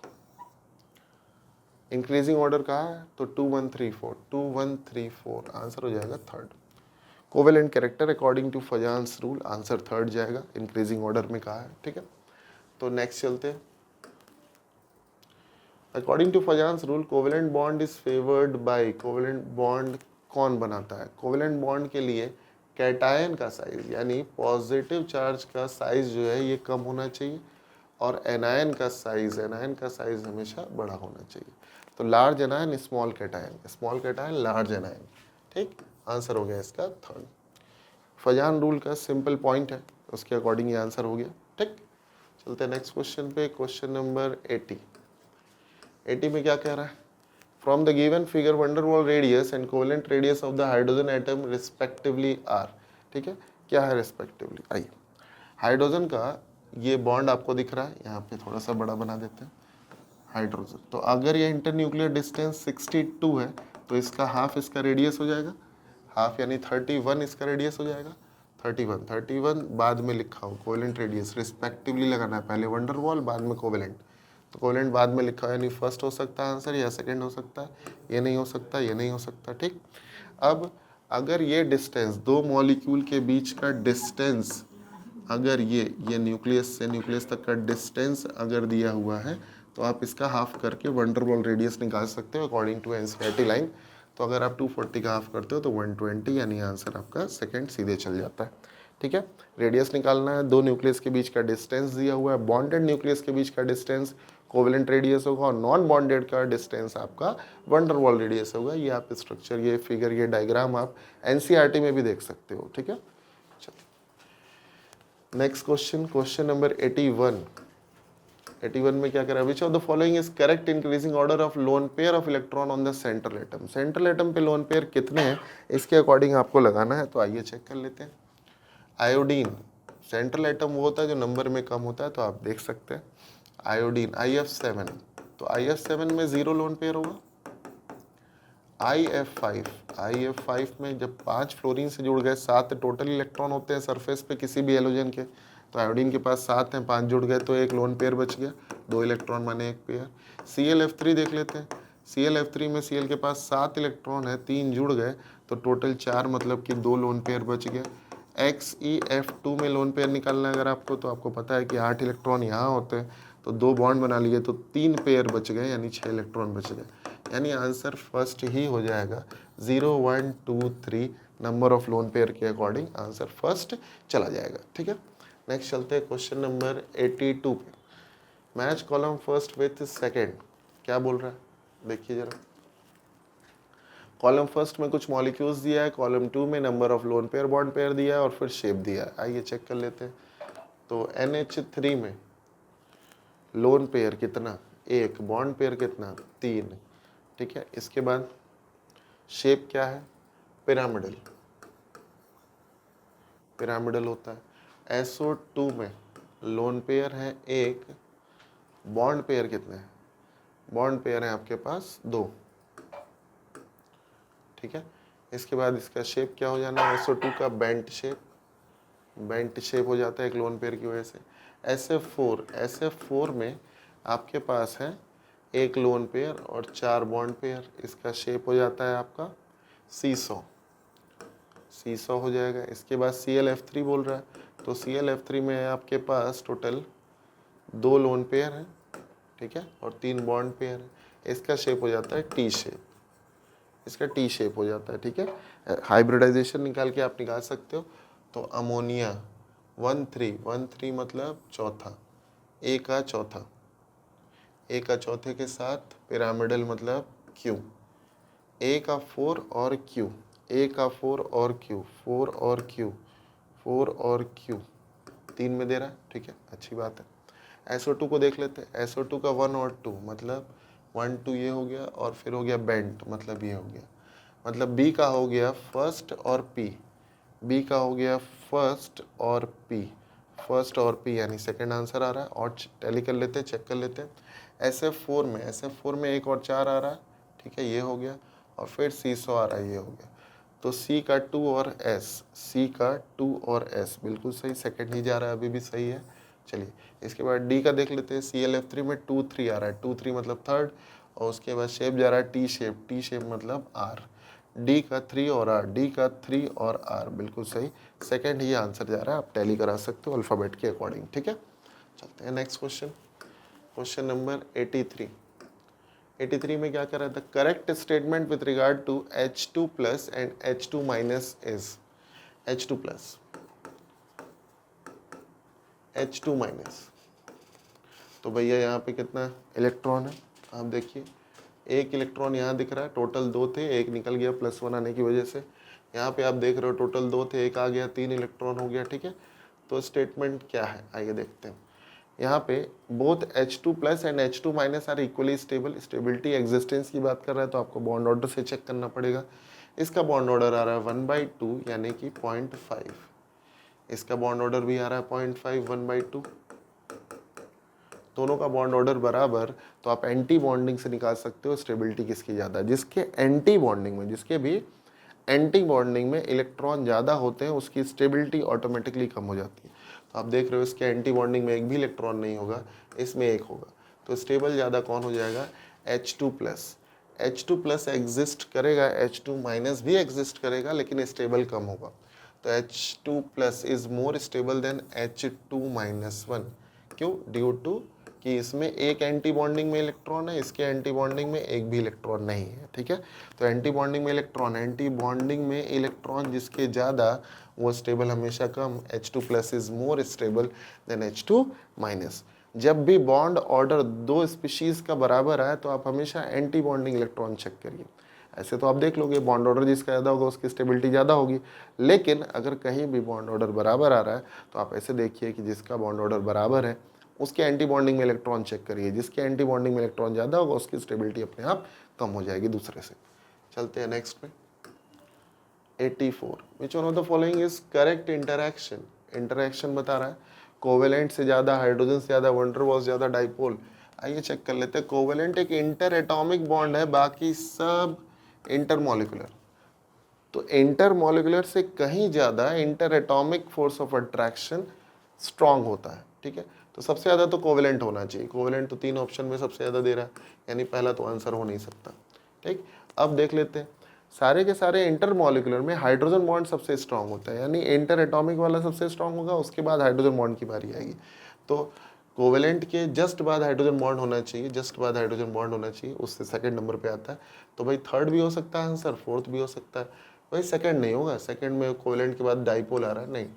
इंक्रीजिंग ऑर्डर कहा है तो 2 1 3 4, 2 1 3 4 आंसर हो जाएगा third. Covalent character according to Fajans rule, answer third जाएगा, इंक्रीजिंग ऑर्डर में कहा है, ठीक है। तो नेक्स्ट चलते हैं। According to Fajans rule covalent bond is favoured by, covalent bond कौन बनाता है? कोवेलेंट बॉन्ड के लिए कैटायन का साइज यानी पॉजिटिव चार्ज का साइज जो है ये कम होना चाहिए, और एनायन का साइज हमेशा बड़ा होना चाहिए। तो large anion small cation large anion, ठीक। आंसर हो गया इसका थर्ड। फजान रूल का सिंपल पॉइंट है, उसके अकॉर्डिंग ये आंसर हो गया, ठीक। चलते हैं नेक्स्ट क्वेश्चन पे, क्वेश्चन नंबर 80 में क्या कह रहा है? From the given figure van der Waals radius and covalent radius of the hydrogen atom respectively are, ठीक है। क्या है रिस्पेक्टिवली? आइए, हाइड्रोजन का ये बॉन्ड आपको दिख रहा है, यहाँ पे थोड़ा सा बड़ा बना देते हैं हाइड्रोजन। तो अगर ये इंटरन्यूक्लियर डिस्टेंस 62 है तो इसका हाफ इसका रेडियस हो जाएगा, हाफ यानी 31 इसका रेडियस हो जाएगा। 31 बाद में लिखा हो कोवेलेंट रेडियस रिस्पेक्टिवली लगाना है, पहले वंडरवॉल बाद में कोवेलेंट। तो कोवेलेंट बाद में लिखा हो यानी फर्स्ट हो सकता है आंसर या सेकंड हो सकता है, ये नहीं हो सकता, ये नहीं हो सकता, ठीक। अब अगर ये डिस्टेंस दो मॉलिक्यूल के बीच का डिस्टेंस, अगर ये न्यूक्लियस से न्यूक्लियस तक का डिस्टेंस अगर दिया हुआ है तो आप इसका हाफ करके वंडरवॉल रेडियस निकाल सकते हो अकॉर्डिंग टू एनसीईआरटी लाइन। तो अगर आप 240 का हाफ करते हो तो 120, यानी आंसर आपका सेकंड सीधे चल जाता है, ठीक है। रेडियस निकालना है, दो न्यूक्लियस के बीच का डिस्टेंस दिया हुआ है, बॉन्डेड न्यूक्लियस के बीच का डिस्टेंस कोवेलेंट रेडियस होगा और नॉन बॉन्डेड का डिस्टेंस आपका वंडरवॉल रेडियस होगा। ये आप स्ट्रक्चर, ये फिगर, ये डायग्राम आप एनसीईआरटी में भी देख सकते हो, ठीक है। नेक्स्ट क्वेश्चन, क्वेश्चन नंबर 81 में क्या करें? विच of the following is correct increasing order of lone pair of electron on the central atom. Central atom पे लोन पेयर कितने हैं इसके अकॉर्डिंग आपको लगाना है, तो आइए चेक कर लेते हैं। आयोडीन, सेंट्रल एटम वो होता है जो नंबर में कम होता है, तो आप देख सकते हैं आयोडीन IF7, तो IF7 में 0 लोन पेयर होगा। IF5 में जब 5 फ्लोरीन से जुड़ गए, 7 टोटल इलेक्ट्रॉन होते हैं सरफेस पे किसी भी हेलोजन के, तो आयोडीन के पास 7 हैं, 5 जुड़ गए तो एक लोन पेयर बच गया, 2 इलेक्ट्रॉन माने एक पेयर। ClF3 देख लेते हैं, ClF3 में Cl के पास 7 इलेक्ट्रॉन है, 3 जुड़ गए तो टोटल 4, मतलब कि 2 लोन पेयर बच गया। XeF2 में लोन पेयर निकालना है अगर आपको, तो आपको पता है कि 8 इलेक्ट्रॉन यहाँ होते हैं, तो 2 बॉन्ड बना लिए तो 3 पेयर बच गए, यानी 6 इलेक्ट्रॉन बच गए, यानी आंसर फर्स्ट ही हो जाएगा। 0 1 2 3 नंबर ऑफ लोन पेयर के अकॉर्डिंग आंसर फर्स्ट चला जाएगा, ठीक है। नेक्स्ट चलते हैं क्वेश्चन नंबर 82 पे। Match column first with second, क्या बोल रहा है देखिए जरा। कॉलम फर्स्ट में कुछ मॉलिक्यूल्स दिया है, कॉलम 2 में number of lone pair bond pair दिया है और फिर शेप दिया है। आइए चेक कर लेते हैं। तो NH3 में लोन पेयर कितना? 1, बॉन्ड पेयर कितना? 3, ठीक है। इसके बाद शेप क्या है? पिरामिडल, पिरामिडल होता है। SO2 में लोन पेयर है एक, बॉन्ड पेयर कितने हैं? बॉन्ड पेयर है आपके पास 2, ठीक है। इसके बाद इसका शेप क्या हो जाना है? SO2 का बेंट शेप हो जाता है एक लोन पेयर की वजह से। SF4 में आपके पास है एक लोन पेयर और 4 बॉन्ड पेयर, इसका शेप हो जाता है आपका सीसॉ हो जाएगा। इसके बाद ClF3 बोल रहा है, तो ClF3 में है आपके पास टोटल 2 लोन पेयर है, ठीक है, और 3 बॉन्ड पेयर है। इसका शेप हो जाता है टी शेप हो जाता है, ठीक है। हाइब्रिडाइजेशन निकाल के आप निकाल सकते हो। तो अमोनिया 13 मतलब चौथा, ए का चौथे के साथ पिरामिडल मतलब क्यू, ए का 4 और क्यू, 4 और क्यू 3 में दे रहा है, ठीक है, अच्छी बात है। SO2 को देख लेते हैं। SO2 का 1 और 2 मतलब 1 2 ये हो गया, और फिर हो गया बेंट मतलब ये हो गया, मतलब B का हो गया फर्स्ट और P यानी सेकंड आंसर आ रहा है। और टैली कर लेते हैं, चेक कर लेते हैं। SF4 में 1 और 4 आ रहा है, ठीक है, ये हो गया, और फिर सीसॉ आ रहा है, ये हो गया। तो C का 2 और S बिल्कुल सही, सेकंड ही जा रहा है, अभी भी सही है। चलिए इसके बाद D का देख लेते हैं। ClF3 में 2 3 आ रहा है, 2 3 मतलब थर्ड, और उसके बाद शेप जा रहा है टी शेप मतलब R। D का 3 और R बिल्कुल सही, सेकंड ही आंसर जा रहा है। आप टैली करा सकते हो अल्फ़ाबेट के अकॉर्डिंग, ठीक है। चलते हैं नेक्स्ट क्वेश्चन नंबर 83 में क्या कर रहा था? Correct statement with regard to H2 plus and H2 minus is H2 plus H2 minus. तो भैया यहाँ पे कितना इलेक्ट्रॉन है? आप देखिए, एक इलेक्ट्रॉन यहाँ दिख रहा है, टोटल 2 थे, एक निकल गया +1 आने की वजह से। यहाँ पे आप देख रहे हो टोटल 2 थे, एक आ गया, 3 इलेक्ट्रॉन हो गया, ठीक है। तो स्टेटमेंट क्या है आइए देखते हैं। यहाँ पे both H2 plus and H2 minus are equally stable. Stability existence की बात कर रहा है तो आपको बॉन्ड ऑर्डर से चेक करना पड़ेगा। इसका बॉन्ड ऑर्डर आ रहा है 1/2 यानी कि 0.5, इसका बॉन्ड ऑर्डर भी आ रहा है 0.5 1/2, दोनों का बॉन्ड ऑर्डर बराबर। तो आप एंटी बॉन्डिंग से निकाल सकते हो स्टेबिलिटी किसकी ज़्यादा। जिसके भी एंटी बॉन्डिंग में इलेक्ट्रॉन ज़्यादा होते हैं उसकी स्टेबिलिटी ऑटोमेटिकली कम हो जाती है। तो आप देख रहे हो इसके एंटी बॉन्डिंग में एक भी इलेक्ट्रॉन नहीं होगा, इसमें एक होगा, तो स्टेबल ज़्यादा कौन हो जाएगा? H2 plus. H2 plus exist करेगा, H2 माइनस भी एग्जिस्ट करेगा, लेकिन स्टेबल कम होगा। तो H2 plus is more stable then H2 minus 1। क्यों? ड्यू टू कि इसमें एक एंटी बॉन्डिंग में इलेक्ट्रॉन है, इसके एंटी बॉन्डिंग में एक भी इलेक्ट्रॉन नहीं है, ठीक है। तो एंटी बॉन्डिंग में इलेक्ट्रॉन जिसके ज़्यादा वो स्टेबल हमेशा कम। H2 plus is more stable then H2 minus. जब भी बॉन्ड ऑर्डर 2 स्पीशीज़ का बराबर आए तो आप हमेशा एंटी बॉन्डिंग इलेक्ट्रॉन चेक करिए। ऐसे तो आप देख लोगे बॉन्ड ऑर्डर जिसका ज़्यादा होगा उसकी स्टेबिलिटी ज़्यादा होगी, लेकिन अगर कहीं भी बॉन्ड ऑर्डर बराबर आ रहा है तो आप ऐसे देखिए कि जिसका बॉन्ड ऑर्डर बराबर है उसके एंटी बॉन्डिंग में इलेक्ट्रॉन चेक करिए, जिसके एंटी बॉन्डिंग में इलेक्ट्रॉन ज़्यादा होगा उसकी स्टेबिलिटी अपने आप कम हो जाएगी दूसरे से। चलते हैं नेक्स्ट में 84। Which one of the following is correct interaction? Interaction बता रहा है कोवेलेंट से ज़्यादा, हाइड्रोजन से ज़्यादा, वंडर वॉल से ज़्यादा, डाइपोल। आइए चेक कर लेते हैं। कोवेलेंट एक इंटर एटॉमिक बॉन्ड है, बाकी सब इंटरमॉलिकुलर। तो इंटरमॉलिकुलर से कहीं ज़्यादा inter atomic force of attraction strong होता है, ठीक है। तो सबसे ज़्यादा तो कोवेलेंट होना चाहिए। कोवेलेंट तो 3 ऑप्शन में सबसे ज़्यादा दे रहा है, यानी पहला तो आंसर हो नहीं सकता, ठीक। अब देख लेते हैं सारे के सारे इंटरमॉलिकुलर में हाइड्रोजन बॉन्ड सबसे स्ट्रांग होता है, यानी इंटर एटॉमिक वाला सबसे स्ट्रांग होगा, उसके बाद हाइड्रोजन बॉन्ड की बारी आएगी। तो कोवेलेंट के जस्ट बाद हाइड्रोजन बॉन्ड होना चाहिए, उससे सेकंड नंबर पे आता है। तो भाई थर्ड भी हो सकता है आंसर, फोर्थ भी हो सकता है। भाई सेकंड नहीं होगा, सेकंड में कोवेलेंट के बाद डाइपोल आ रहा है, नहीं।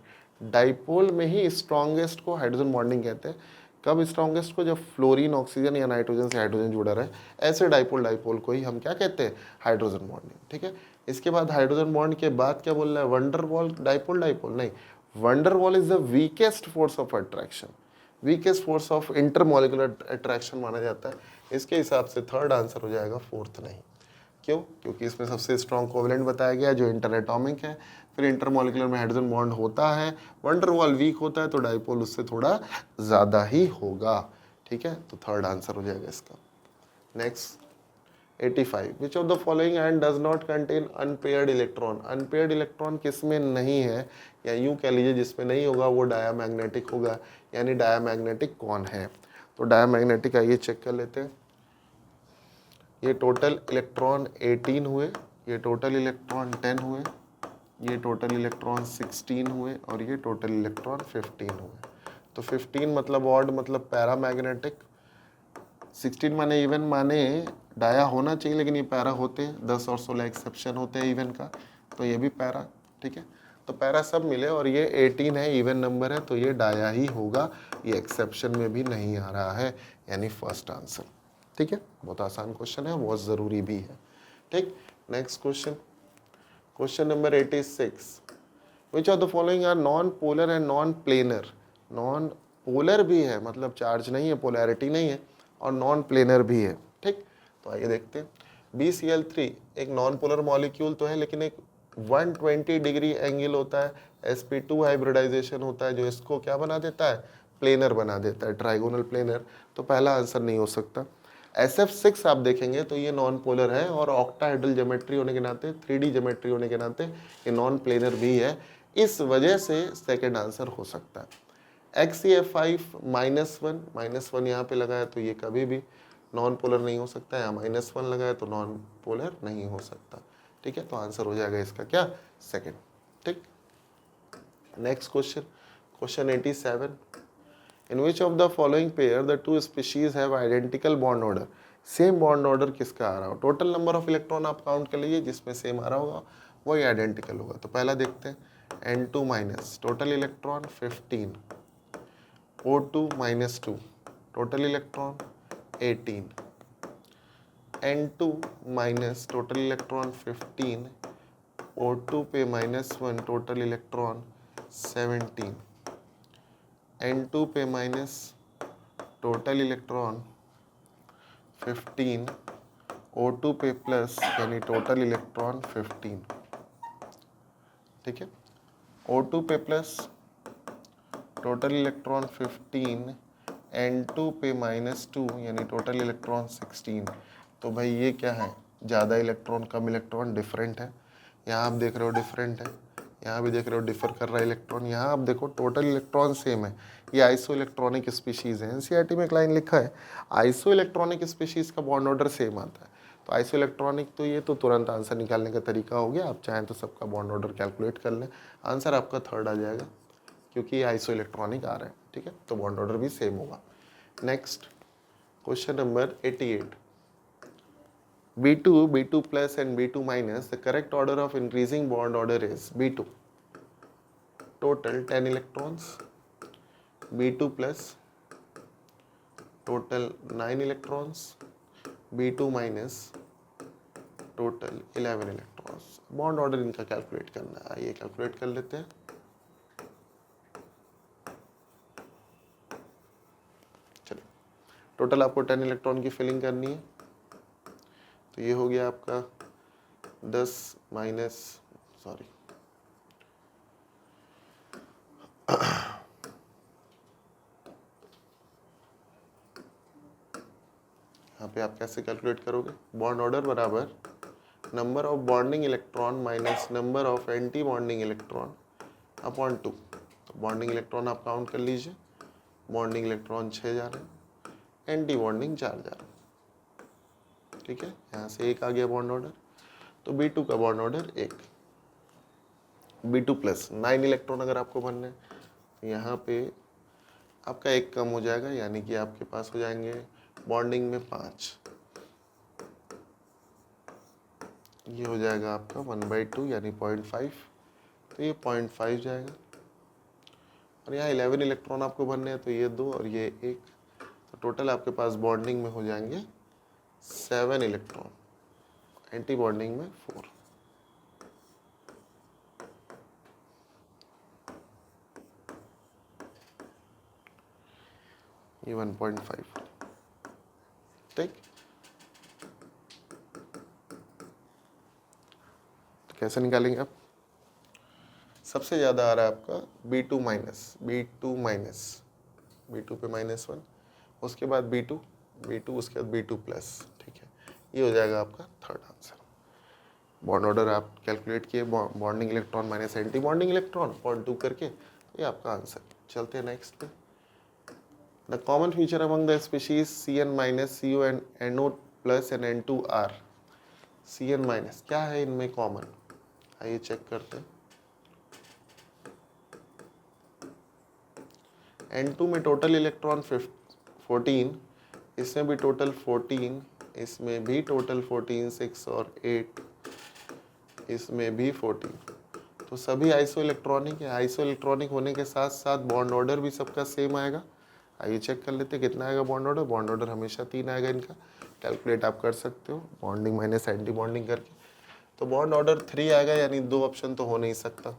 डाइपोल में ही स्ट्रॉन्गेस्ट को हाइड्रोजन बॉन्डिंग कहते हैं। कब स्ट्रॉन्गेस्ट को? जब फ्लोरीन ऑक्सीजन या नाइट्रोजन से हाइड्रोजन जुड़ा रहे, ऐसे डाइपोल को ही हम क्या कहते हैं? हाइड्रोजन बॉन्डिंग, ठीक है। इसके बाद हाइड्रोजन बॉन्ड के बाद क्या बोल रहा है? वंडर वॉल डाइपोल नहीं, wonder wall is the weakest force of attraction, weakest force of intermolecular attraction माना जाता है। इसके हिसाब से थर्ड आंसर हो जाएगा, फोर्थ नहीं। क्यों? क्योंकि इसमें सबसे स्ट्रॉन्ग कोवेलेंट बताया गया जो इंटर एटॉमिक है, फिर इंटरमॉलिक्यूलर में हाइड्रोजन बॉन्ड होता है, वन डर वॉल वीक होता है तो डाइपोल उससे थोड़ा ज़्यादा ही होगा, ठीक है। तो थर्ड आंसर हो जाएगा इसका। Next 85, which of the following and does not contain unpaired electron. Unpaired electron किसमें नहीं है, या यूं कह लीजिए जिसमें नहीं होगा वो डायामैग्नेटिक होगा, यानी डायामैग्नेटिक कौन है। तो डायामैग्नेटिक आइए चेक कर लेते हैं। ये टोटल इलेक्ट्रॉन 18 हुए, ये टोटल इलेक्ट्रॉन 10 हुए, ये टोटल इलेक्ट्रॉन 16 हुए, और ये टोटल इलेक्ट्रॉन 15 हुए। तो 15 मतलब ऑड मतलब पैरामैग्नेटिक, 16 माने इवन माने डाया होना चाहिए लेकिन ये पैरा होते हैं, 10 और 16 एक्सेप्शन होते हैं इवन का, तो ये भी पैरा, ठीक है। तो पैरा सब मिले और ये 18 है, इवन नंबर है, तो ये डाया ही होगा, ये एक्सेप्शन में भी नहीं आ रहा है, यानी फर्स्ट आंसर, ठीक है। बहुत आसान क्वेश्चन है, बहुत ज़रूरी भी है, ठीक। Next question, question number 86, which of the following are non polar and non planar. Non polar भी है मतलब चार्ज नहीं है, पोलैरिटी नहीं है, और नॉन प्लेनर भी है, ठीक। तो आइए देखते हैं। BCl3 एक नॉन पोलर मॉलिक्यूल तो है, लेकिन एक 120 डिग्री एंगल होता है, sp2 हाइब्रिडाइजेशन होता है, जो इसको क्या बना देता है, प्लेनर बना देता है, ट्राइगोनल प्लेनर। तो पहला आंसर नहीं हो सकता। SF6 आप देखेंगे तो ये नॉन पोलर है, और ऑक्टाहेड्रल ज्योमेट्री होने के नाते, 3D ज्योमेट्री होने के नाते ये नॉन प्लेनर भी है, इस वजह से सेकंड आंसर हो सकता है। XCF5 -1 यहाँ पे लगा है तो ये कभी भी नॉन पोलर नहीं हो सकता, या -1 लगा है तो नॉन पोलर नहीं हो सकता, ठीक है। तो आंसर हो जाएगा इसका क्या, सेकंड, ठीक। Next question, question 87, in which of the following pair the two species have identical bond order. Same bond order किसका आ रहा हो, टोटल नंबर ऑफ इलेक्ट्रॉन आप काउंट कर लीजिए, जिसमें सेम आ रहा होगा वही आइडेंटिकल होगा। तो पहला देखते हैं, N2 minus total electron 15, O2 -2 total electron 18, N2 minus total electron 15, O2 पे -1 टोटल इलेक्ट्रॉन 17, N2 पे माइनस टोटल इलेक्ट्रॉन 15, O2 पे प्लस यानी टोटल इलेक्ट्रॉन 15, ठीक है। O2 पे प्लस टोटल इलेक्ट्रॉन 15, N2 पे -2 यानी टोटल इलेक्ट्रॉन 16। तो भाई ये क्या है, ज़्यादा इलेक्ट्रॉन कम इलेक्ट्रॉन डिफरेंट है, यहाँ आप देख रहे हो डिफरेंट है, यहाँ भी देख रहे हो डिफर कर रहा है इलेक्ट्रॉन, यहाँ आप देखो टोटल इलेक्ट्रॉन सेम है, ये आइसो इलेक्ट्रॉनिक स्पीशीज़ है। एनसीईआरटी में एक लाइन लिखा है आइसो इलेक्ट्रॉनिक स्पीशीज़ का बॉन्ड ऑर्डर सेम आता है। तो आइसो इलेक्ट्रॉनिक तो ये तो तुरंत आंसर निकालने का तरीका हो गया, आप चाहें तो सबका बॉन्ड ऑर्डर कैलकुलेट कर लें, आंसर आपका थर्ड आ जाएगा, क्योंकि ये आइसो इलेक्ट्रॉनिक आ रहा है, ठीक है। तो बॉन्ड ऑर्डर भी सेम होगा। Next question number 88, B2, B2 plus and B2 minus, the correct order of increasing bond order is B2, total 10 electrons, B2 plus, total 9 electrons, B2 minus, total 11 electrons। Bond order इनका calculate करना है, आइए calculate कर लेते हैं। चलिए, total आपको 10 electron की फिलिंग करनी है, तो ये हो गया आपका 10 माइनस, सॉरी यहाँ पे आप कैसे कैलकुलेट करोगे, बॉन्ड ऑर्डर बराबर number of bonding electron minus number of anti bonding electron upon 2। तो बॉन्डिंग इलेक्ट्रॉन आप काउंट कर लीजिए, बॉन्डिंग इलेक्ट्रॉन 6 जा रहे हैं, एंटी बॉन्डिंग 4 जा रहे हैं, ठीक है। यहाँ से 1 आ गया बॉन्ड ऑर्डर, तो B2 का bond order 1, B2 plus 9 electron अगर आपको भरने हैं, तो यहाँ पे आपका 1 कम हो जाएगा, यानी कि आपके पास हो जाएंगे बॉन्डिंग में 5, ये हो जाएगा आपका 1/2 यानी 0.5, तो ये 0.5 जाएगा, और यहाँ 11 इलेक्ट्रॉन आपको भरने हैं, तो ये 2 और ये 1, तो टोटल आपके पास बॉन्डिंग में हो जाएंगे 7 इलेक्ट्रॉन, एंटी बॉन्डिंग में 4। ये 1.5, ठीक। तो कैसे निकालेंगे आप, सबसे ज़्यादा आ रहा है आपका B2 माइनस, B2 पे -1, उसके बाद B2 उसके बाद B2 प्लस, ठीक है। ये हो जाएगा आपका थर्ड आंसर। बॉन्ड ऑर्डर आप कैलकुलेट किए, bonding electron minus anti bonding electron 0.2 करके, ये आपका आंसर। चलते हैं नेक्स्ट पे। The common feature among the species Cn minus CO and NO plus and N2R। Cn minus क्या है इनमें कॉमन, आइए चेक करते हैं। N2 में टोटल इलेक्ट्रॉन 14, इसमें भी टोटल 14, इसमें भी टोटल 14, 6 और 8, इसमें भी 14, तो सभी आइसो इलेक्ट्रॉनिक है। आइसो इलेक्ट्रॉनिक होने के साथ साथ बॉन्ड ऑर्डर भी सबका सेम आएगा। आइए चेक कर लेते हैं कितना आएगा बॉन्ड ऑर्डर। बॉन्ड ऑर्डर हमेशा 3 आएगा इनका, कैलकुलेट आप कर सकते हो बॉन्डिंग माइनस एंटी बॉन्डिंग करके। तो बॉन्ड ऑर्डर 3 आएगा, यानी 2 ऑप्शन तो हो नहीं सकता।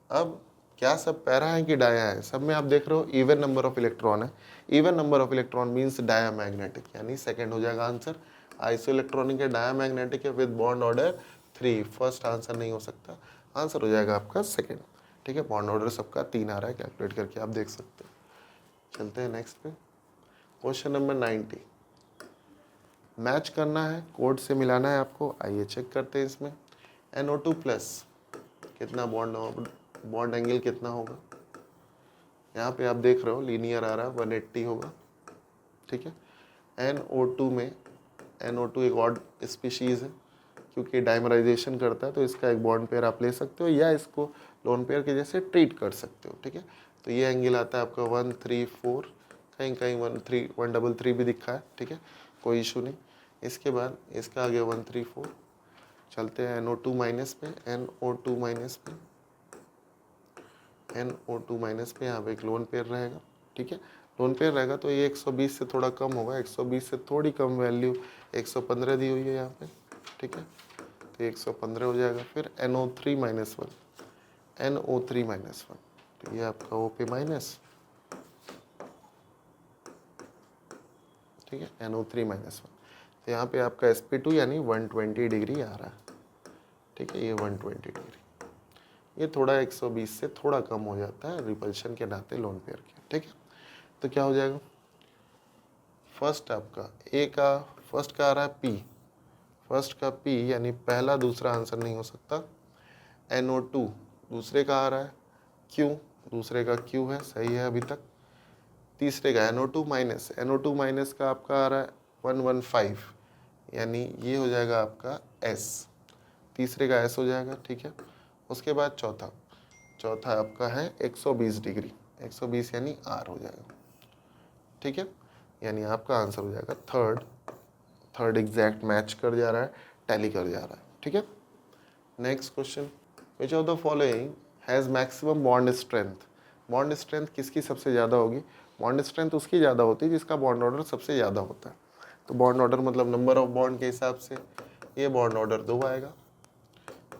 अब क्या सब पैरा है कि डाया है, सब में आप देख रहे हो इवन नंबर ऑफ इलेक्ट्रॉन है। Even number of electron means diamagnetic, यानी सेकेंड हो जाएगा आंसर। आइसो इलेक्ट्रॉनिक है, डाया मैग्नेटिक है with bond order 3, first answer नहीं हो सकता, आंसर हो जाएगा आपका सेकेंड, ठीक है। बॉन्ड ऑर्डर सबका 3 आ रहा है, कैलकुलेट करके आप देख सकते हो। चलते हैं नेक्स्ट पे। क्वेश्चन नंबर 90, मैच करना है, कोड से मिलाना है आपको। आइए चेक करते हैं इसमें। NO2 प्लस कितना बॉन्ड एंगल कितना होगा, यहाँ पे आप देख रहे हो लीनियर आ रहा है, 180 होगा, ठीक है। NO2 में NO2 एक ऑड स्पीशीज़ है, क्योंकि डाइमराइजेशन करता है, तो इसका एक बॉन्ड पेयर आप ले सकते हो या इसको लोन पेयर के जैसे ट्रीट कर सकते हो, ठीक है। तो ये एंगल आता है आपका 134, कहीं कहीं 133 भी दिखा है, ठीक है, कोई इशू नहीं। इसके बाद इसका आ गया 134। चलते हैं NO2 माइनस पे, NO2 माइनस पे, NO2 माइनस पे यहाँ पे एक लोन पेयर रहेगा, ठीक है। लोन पेयर रहेगा तो ये 120 से थोड़ा कम होगा, 120 से थोड़ी कम वैल्यू 115 दी हुई है यहाँ पे, ठीक है। तो 115 हो जाएगा। फिर NO3 माइनस 1, NO3 माइनस 1, तो ये आपका O पे माइनस, ठीक है, NO3 माइनस 1। तो यहाँ पे आपका sp2 यानी 120 डिग्री आ रहा है, ठीक है, ये 120 डिग्री। ये थोड़ा 120 से थोड़ा कम हो जाता है रिपल्शन के नाते लोन पेयर के, ठीक है। तो क्या हो जाएगा, फर्स्ट आपका ए का, फर्स्ट का आ रहा है P, फर्स्ट का P यानी पहला दूसरा आंसर नहीं हो सकता। NO2 दूसरे का आ रहा है Q, दूसरे का Q है, सही है अभी तक। तीसरे का NO2 माइनस का आपका आ रहा है 115, यानी ये हो जाएगा आपका S, तीसरे का S हो जाएगा, ठीक है। उसके बाद चौथा आपका है 120 डिग्री, 120 यानी R हो जाएगा, ठीक है। यानी आपका आंसर हो जाएगा थर्ड एग्जैक्ट मैच कर जा रहा है, टैली कर जा रहा है, ठीक है। Next question, which of the following has maximum bond strength. Bond strength किसकी सबसे ज़्यादा होगी, बॉन्ड स्ट्रेंथ उसकी ज़्यादा होती है जिसका बॉन्ड ऑर्डर सबसे ज़्यादा होता है। तो बॉन्ड ऑर्डर मतलब नंबर ऑफ बॉन्ड के हिसाब से ये बॉन्ड ऑर्डर 2 आएगा,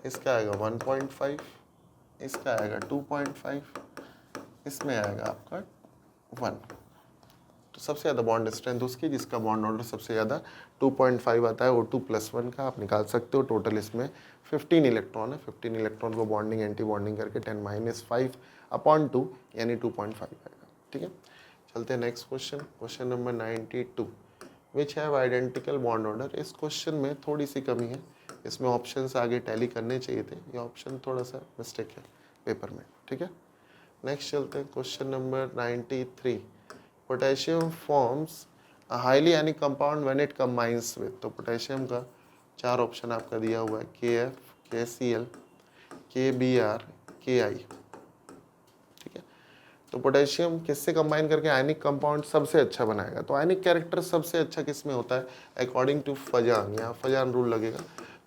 इसका आएगा 1.5, इसका आएगा 2.5, इसमें आएगा आपका 1। तो सबसे ज़्यादा बॉन्ड स्ट्रेंथ उसकी जिसका बॉन्ड ऑर्डर सबसे ज़्यादा 2.5 आता है, O2 प्लस 1 का आप निकाल सकते हो। टोटल इसमें 15 इलेक्ट्रॉन है, 15 इलेक्ट्रॉन को बॉन्डिंग एंटी बॉन्डिंग करके 10⁻5/2 यानी 2.5 आएगा, ठीक है। चलते हैं next question, question number 92, which have identical bond order. इस क्वेश्चन में थोड़ी सी कमी है, इसमें ऑप्शंस आगे टैली करने चाहिए थे, ये ऑप्शन थोड़ा सा मिस्टेक है पेपर में, ठीक है। नेक्स्ट चलते हैं question number 93, potassium forms a highly ionic compound when it combines with. तो पोटेशियम का 4 ऑप्शन आपका दिया हुआ है, KF, KCl, KBr, KI, ठीक है। तो पोटेशियम किससे कंबाइन करके आयनिक कंपाउंड सबसे अच्छा बनाएगा, तो आयनिक कैरेक्टर सबसे अच्छा किस में होता है, अकॉर्डिंग टू फजान, यहाँ फजान रूल लगेगा।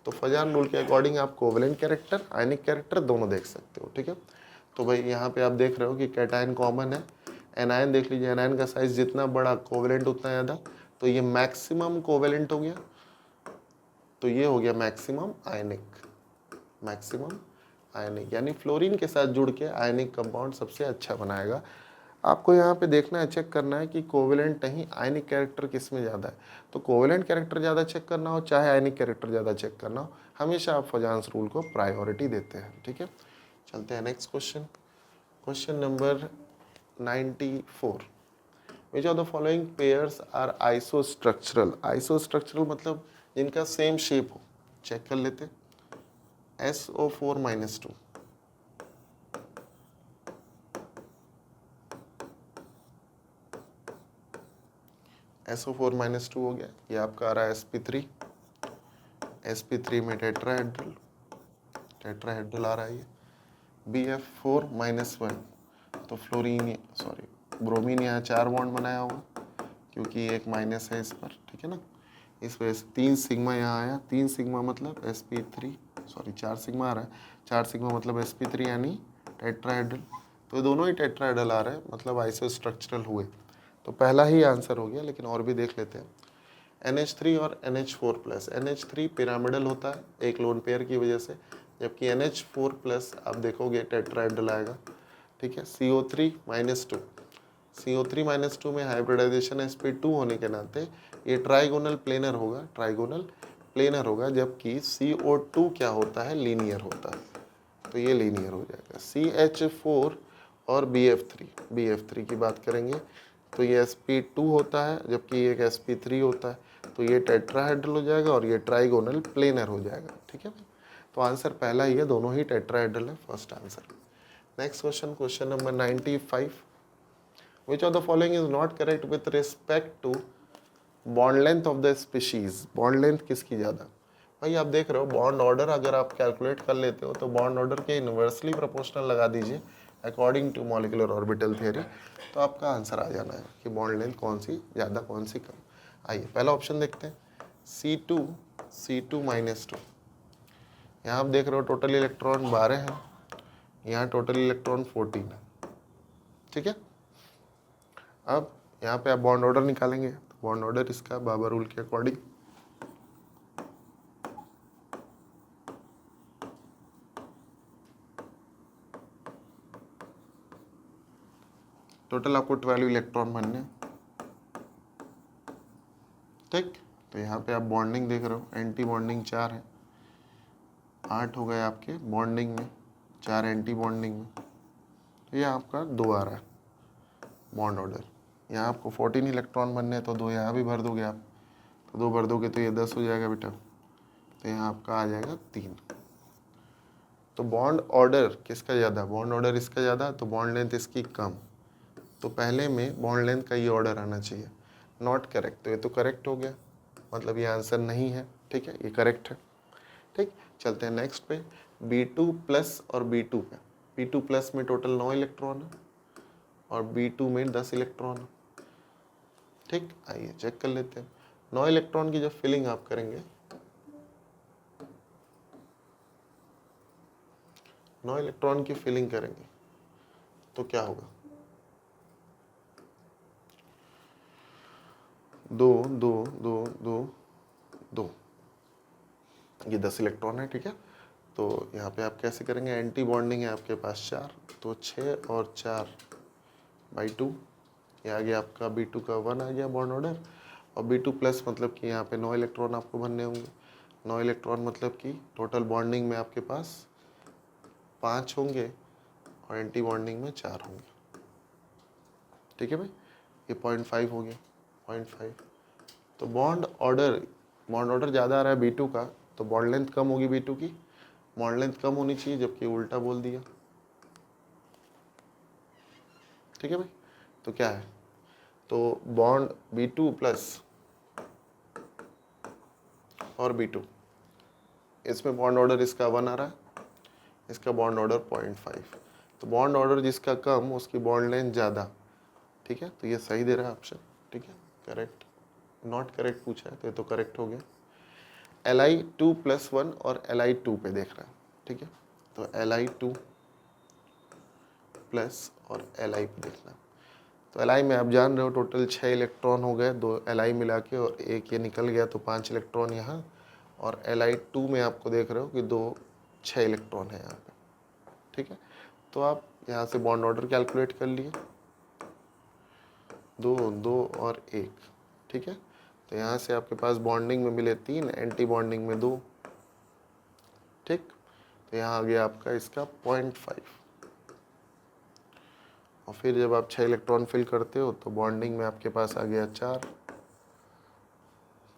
तो फजान रूल के अकॉर्डिंग आप कोवेलेंट कैरेक्टर, आयनिक कैरेक्टर दोनों देख सकते हो, ठीक है। तो भाई यहाँ पे आप देख रहे हो कि कैटायन कॉमन है, एनायन देख लीजिए, एनायन का साइज जितना बड़ा कोवेलेंट उतना ज़्यादा, तो ये मैक्सिमम कोवेलेंट हो गया, तो ये हो गया मैक्सिमम आयनिक, यानी फ्लोरीन के साथ जुड़ के आयनिक कंपाउंड सबसे अच्छा बनाएगा। आपको यहाँ पे देखना है, चेक करना है कि कोवेलेंट नहीं आयनिक कैरेक्टर किस में ज़्यादा है। तो कोवेलेंट कैरेक्टर ज़्यादा चेक करना हो चाहे आयनिक कैरेक्टर ज़्यादा चेक करना हो, हमेशा आप फजान्स रूल को प्रायोरिटी देते हैं, ठीक है। चलते हैं next question. Question number 94। Which of the following pairs are isostructural. Isostructural मतलब जिनका सेम शेप हो। चेक कर लेते। SO4-2, SO4-2 हो गया। ये आपका आ रहा है sp3, sp3 में टेट्राहेड्रल, टेट्राहेड्रल आ रहा है ये। BF4-1 तो फ्लोरीन, सॉरी ब्रोमीन यहाँ 4 बॉन्ड बनाया होगा क्योंकि एक माइनस है इस पर, ठीक है ना। इस वजह से 3 सिग्मा यहाँ आया। 3 सिग्मा मतलब sp3, सॉरी 4 सिग्मा आ रहा है। 4 सिग्मा मतलब sp3 यानी टेट्राहेड्रल। तो दोनों ही टेट्राहेड्रल आ रहे हैं, मतलब आइसोस्ट्रक्चरल हुए। तो पहला ही आंसर हो गया, लेकिन और भी देख लेते हैं। NH3 और NH4+। NH3 पिरामिडल होता है एक लोन पेयर की वजह से, जबकि NH4+ आप देखोगे टेट्राहेड्रल आएगा, ठीक है। CO3-2, CO3-2 में हाइब्रिडाइजेशन sp2 होने के नाते ये ट्राइगोनल प्लेनर होगा, ट्राइगोनल प्लेनर होगा। जबकि CO2 क्या होता है, लीनियर होता है, तो ये लीनियर हो जाएगा। CH4 और BF3 की बात करेंगे तो ये sp2 होता है, जबकि एक sp3 होता है, तो ये टेट्राहेड्रल हो जाएगा और ये ट्राइगोनल प्लेनर हो जाएगा, ठीक है भाई। तो आंसर पहला ही है, दोनों ही टेट्राहेड्रल है, first answer. Next question, question number 95। Which of the following is not correct with respect to bond length of the species. Bond length किसकी ज़्यादा। भाई आप देख रहे हो बॉन्ड ऑर्डर अगर आप कैलकुलेट कर लेते हो तो बॉन्ड ऑर्डर के इन्वर्सली प्रोपोर्शनल लगा दीजिए according to molecular orbital theory, तो आपका आंसर आ जाना है कि बॉन्ड लेंथ कौन सी ज़्यादा कौन सी कम। आइए पहला ऑप्शन देखते हैं, C2-2। यहाँ आप देख रहे हो टोटल इलेक्ट्रॉन 12 है, यहाँ टोटल इलेक्ट्रॉन 14 है, ठीक है। अब यहाँ पे आप बॉन्ड ऑर्डर निकालेंगे, तो बॉन्ड ऑर्डर इसका बाबर रूल के अकॉर्डिंग टोटल आपको 12 इलेक्ट्रॉन बनने, ठीक। तो यहाँ पे आप बॉन्डिंग देख रहे हो, एंटी बॉन्डिंग 4 है, 8 हो गए आपके बॉन्डिंग में, 4 एंटी बॉन्डिंग में, तो ये आपका 2 आ रहा है बॉन्ड ऑर्डर। यहाँ आपको 14 इलेक्ट्रॉन बनने हैं, तो 2 यहाँ भी भर दोगे आप, तो 2 भर दोगे तो ये 10 हो जाएगा बेटा, तो यहाँ आपका आ जाएगा 3। तो बॉन्ड ऑर्डर किसका ज़्यादा, बॉन्ड ऑर्डर इसका ज़्यादा, तो बॉन्ड लेंथ इसकी कम, तो पहले में बॉन्ड लेंथ का ये ऑर्डर आना चाहिए। नॉट करेक्ट, तो ये तो करेक्ट हो गया, मतलब ये आंसर नहीं है, ठीक है, ये करेक्ट है, ठीक। चलते हैं नेक्स्ट पे, B2+ और B2 पे। B2+ में टोटल 9 इलेक्ट्रॉन है और B2 में 10 इलेक्ट्रॉन है, ठीक। आइए चेक कर लेते हैं। 9 इलेक्ट्रॉन की जब फिलिंग आप करेंगे, 9 इलेक्ट्रॉन की फिलिंग करेंगे तो क्या होगा, 2 2 2 2 2, ये 10 इलेक्ट्रॉन है, ठीक है। तो यहाँ पे आप कैसे करेंगे, एंटी बॉन्डिंग है आपके पास 4, तो 6 और 4/2, ये आ गया आपका B2 का 1 आ गया बॉन्ड ऑर्डर। और B2+ मतलब कि यहाँ पे 9 इलेक्ट्रॉन आपको बनने होंगे। 9 इलेक्ट्रॉन मतलब कि टोटल बॉन्डिंग में आपके पास 5 होंगे और एंटी बॉन्डिंग में 4 होंगे, ठीक है भाई। ये 0.5 हो गया, 0.5। तो बॉन्ड ऑर्डर ज़्यादा आ रहा है B2 का, तो बॉन्ड लेंथ कम होगी B2 की, बॉन्ड लेंथ कम होनी चाहिए, जबकि उल्टा बोल दिया, ठीक है भाई। तो क्या है, तो बॉन्ड B2+ और B2, इसमें बॉन्ड ऑर्डर इसका 1 आ रहा है, इसका बॉन्ड ऑर्डर 0.5, तो बॉन्ड ऑर्डर जिसका कम उसकी बॉन्ड लेंथ ज़्यादा, ठीक है। तो ये सही दे रहा है ऑप्शन, ठीक है, करेक्ट। नॉट करेक्ट पूछा है तो ये तो करेक्ट हो गया। Li2+1 और Li2 पे देख रहा है, ठीक है। तो Li2+ और Li पे देखना। तो Li में आप जान रहे हो टोटल 6 इलेक्ट्रॉन हो गए, 2 Li मिला के और एक ये निकल गया, तो 5 इलेक्ट्रॉन यहाँ। और Li2 में आपको देख रहे हो कि 6 इलेक्ट्रॉन है यहाँ पे, ठीक है। तो आप यहाँ से बॉन्ड ऑर्डर कैलकुलेट कर लिए, 2 2 और 1, ठीक है। तो यहाँ से आपके पास बॉन्डिंग में मिले 3, एंटी बॉन्डिंग में 2, ठीक। तो यहाँ आ गया आपका इसका 0.5। और फिर जब आप 6 इलेक्ट्रॉन फिल करते हो तो बॉन्डिंग में आपके पास आ गया 4।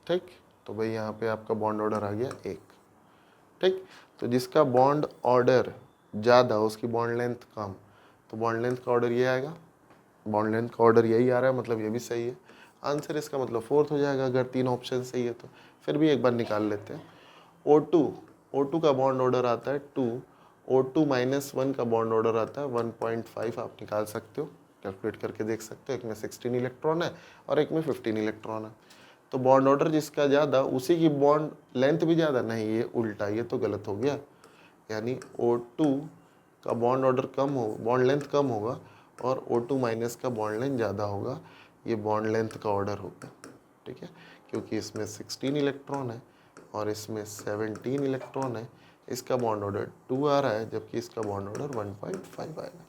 ठीक, तो भाई यहाँ पे आपका बॉन्ड ऑर्डर आ गया 1। ठीक, तो जिसका बॉन्ड ऑर्डर ज़्यादा उसकी बॉन्ड लेंथ कम, तो बॉन्ड लेंथ का ऑर्डर ये आएगा, बॉन्ड लेंथ का ऑर्डर यही आ रहा है, मतलब ये भी सही है। आंसर इसका मतलब 4th हो जाएगा अगर 3 ऑप्शन सही है तो। फिर भी एक बार निकाल लेते हैं। O2 का बॉन्ड ऑर्डर आता है 2, O2 -1 का बॉन्ड ऑर्डर आता है 1.5। आप निकाल सकते हो, कैलकुलेट करके देख सकते हो। एक में 16 इलेक्ट्रॉन है और एक में 15 इलेक्ट्रॉन है। तो बॉन्ड ऑर्डर जिसका ज़्यादा उसी की बॉन्ड लेंथ भी ज़्यादा, नहीं ये उल्टा, ये तो गलत हो गया। यानी O2 का बॉन्ड ऑर्डर कम हो, बॉन्ड लेंथ कम होगा और O2- का बॉन्ड लेंथ ज़्यादा होगा, ये बॉन्ड लेंथ का ऑर्डर होगा। ठीक है, क्योंकि इसमें 16 इलेक्ट्रॉन है और इसमें 17 इलेक्ट्रॉन है, इसका बॉन्ड ऑर्डर 2 आ रहा है जबकि इसका बॉन्ड ऑर्डर 1.5 आएगा।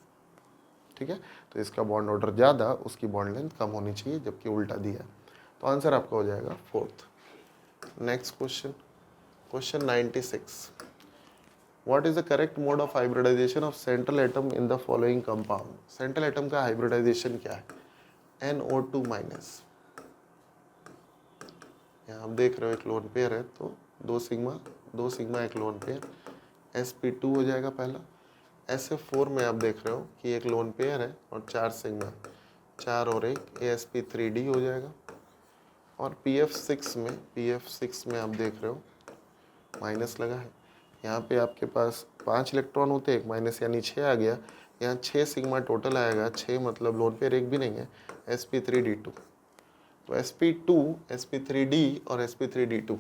ठीक है, तो इसका बॉन्ड ऑर्डर ज़्यादा उसकी बॉन्ड लेंथ कम होनी चाहिए जबकि उल्टा दिया है। तो आंसर आपका हो जाएगा 4th। Next question, question 96। What is the correct mode of hybridization of central atom in the following compound? Central atom का हाइब्रिडाइजेशन क्या है? NO2-। यहाँ आप देख रहे हो एक लोन पेयर है तो 2 सिग्मा एक लोन पेयर, sp2 हो जाएगा पहला। SF4 में आप देख रहे हो कि एक लोन पेयर है और 4 सिग्मा, 4 और 1 asp3d हो जाएगा। और PF6 में आप देख रहे हो माइनस लगा है, यहाँ पे आपके पास 5 इलेक्ट्रॉन होते हैं, एक माइनस यानी 6 आ गया। यहाँ 6 सिग्मा टोटल आएगा, 6 मतलब लोन पेयर एक भी नहीं है, sp3d2। तो sp2 sp3d और sp3d2,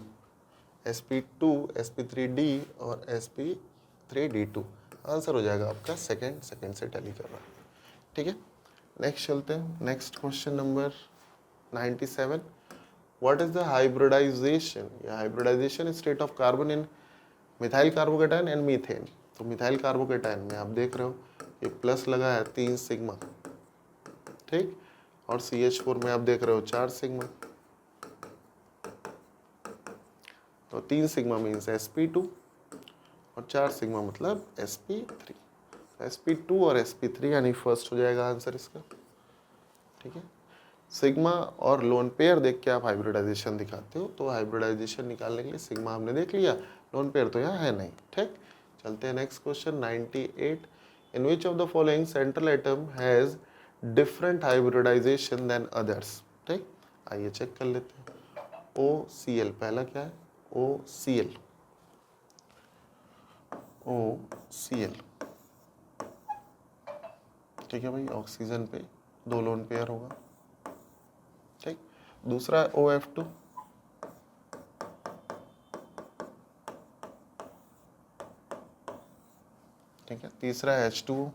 sp2 sp3d और sp3d2, आंसर हो जाएगा आपका सेकंड से टैली कर रहा है। ठीक है, नेक्स्ट चलते हैं। Next question number 97। What is the hybridization या hybridization state of carbon in methyl carbocation and methane? तो मिथाइल कार्बोकेटायन में आप देख रहे हो ये प्लस लगा है 3 सिग्मा, ठीक, और CH4 में आप देख रहे हो 4 सिग्मा। तो 3 सिग्मा मीन्स sp2 और 4 सिग्मा मतलब sp3। sp2 और sp3 यानी फर्स्ट हो जाएगा आंसर इसका। ठीक है, सिग्मा और लोन पेयर देख के आप हाइब्रिडाइजेशन दिखाते हो, तो हाइब्रिडाइजेशन निकालने के लिए सिग्मा हमने देख लिया, लोन पेयर तो यहाँ है नहीं। ठीक, चलते हैं next question 98। In which of the following central atom has different hybridization than others? ठीक, आइए चेक कर लेते हैं। OCl पहला क्या है? OCl ठीक है भाई, ऑक्सीजन पे 2 लोन पेयर होगा। ठीक, दूसरा है OF2, ठीक है, तीसरा है H2O,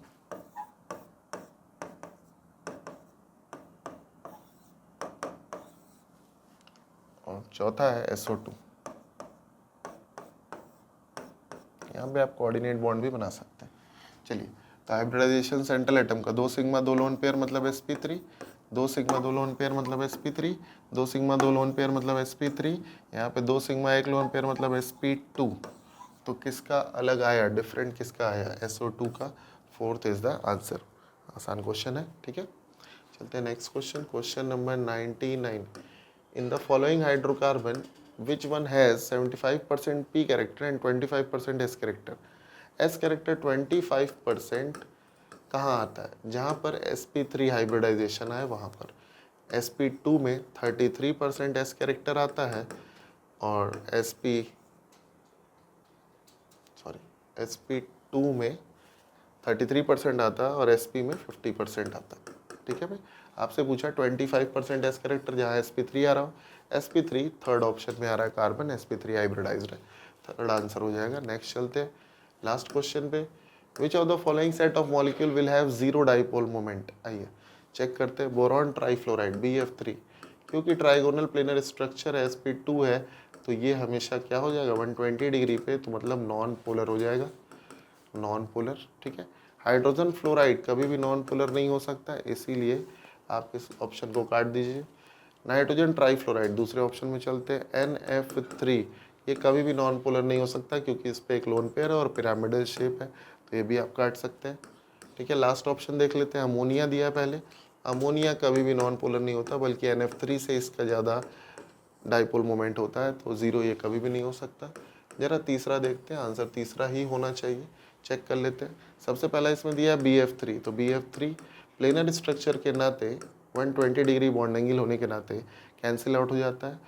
और चौथा है SO2। यहाँ पे आप कोऑर्डिनेट बॉन्ड भी बना सकते हैं। चलिए, तो हाइब्रिडाइजेशन सेंट्रल एटम का 2 सिग्मा 2 लोन पेयर मतलब sp3, 2 सिग्मा 2 लोन पेयर मतलब sp3, 2 सिग्मा 2 लोन पेयर मतलब sp3, यहाँ पे 2 सिग्मा 1 लोन पेयर मतलब sp2। तो किसका अलग आया, डिफरेंट किसका आया? SO2 का। 4th is the answer. आसान क्वेश्चन है। ठीक है, चलते हैं next question, question number 99। In the following hydrocarbon which one has 75% p character and 25% s character? s character 25% कहाँ आता है? जहाँ पर sp3 हाइब्रिडाइजेशन है वहाँ पर। sp2 में 33% s कैरेक्टर आता है और sp2 में 33% आता है और sp में 50% आता है। ठीक है भाई, आपसे पूछा 25% s कैरेक्टर, जहाँ sp3 आ रहा हो, sp3 थर्ड ऑप्शन में आ रहा है कार्बन, sp3 हाइब्रिडाइज्ड है, थर्ड आंसर हो जाएगा। नेक्स्ट चलते हैं लास्ट क्वेश्चन पे। विच of the following set of molecule will have zero dipole moment? आइए चेक करते हैं। बोरॉन ट्राइफ्लोराइड BF3, क्योंकि ट्राइगोनल प्लेनर स्ट्रक्चर है, sp2 है, तो ये हमेशा क्या हो जाएगा 120 डिग्री पे, तो मतलब नॉन पोलर हो जाएगा, नॉन पोलर। ठीक है, हाइड्रोजन फ्लोराइड कभी भी नॉन पोलर नहीं हो सकता, इसीलिए आप इस ऑप्शन को काट दीजिए। नाइट्रोजन ट्राइफ्लोराइड दूसरे ऑप्शन में चलते हैं। NF3 ये कभी भी नॉन पोलर नहीं हो सकता क्योंकि इस पे एक लोन पेयर है और पिरामिडल शेप है, तो ये भी आप काट सकते हैं। ठीक है, लास्ट ऑप्शन देख लेते हैं। अमोनिया दिया है पहले। अमोनिया कभी भी नॉन पोलर नहीं होता, बल्कि NF3 से इसका ज़्यादा डाइपोल मोमेंट होता है, तो ज़ीरो ये कभी भी नहीं हो सकता। जरा तीसरा देखते हैं, आंसर तीसरा ही होना चाहिए। चेक कर लेते हैं। सबसे पहला इसमें दिया है BF3, तो BF3 प्लेनर स्ट्रक्चर के नाते 120 डिग्री बॉन्ड एंगल होने के नाते कैंसिल आउट हो जाता है।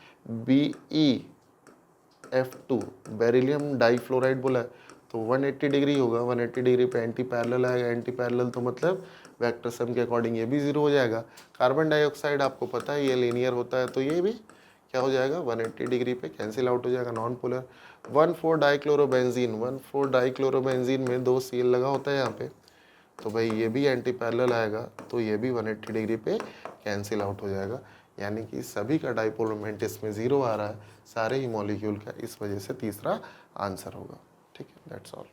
BeF2 बेरिलियम डाइफ्लोराइड बोला है, तो 180 डिग्री होगा, 180 डिग्री पे एंटी पैरेलल आएगा, एंटी पैरेलल तो मतलब वेक्टर सम के अकॉर्डिंग ये भी जीरो हो जाएगा। कार्बन डाइऑक्साइड आपको पता है ये लीनियर होता है, तो ये भी क्या हो जाएगा, 180 डिग्री पे कैंसिल आउट हो जाएगा, नॉन पोलर। 1,4-डाइक्लोरोबेंजीन, 1,4-डाइक्लोरोबेंजीन में 2 Cl लगा होता है यहाँ पे, तो भाई ये भी एंटी पैरेलल आएगा, तो ये भी 180 डिग्री पे कैंसिल आउट हो जाएगा। यानी कि सभी का डाइपोल मोमेंट इसमें ज़ीरो आ रहा है, सारे ही मॉलिक्यूल का, इस वजह से तीसरा आंसर होगा। ठीक है, दैट्स ऑल।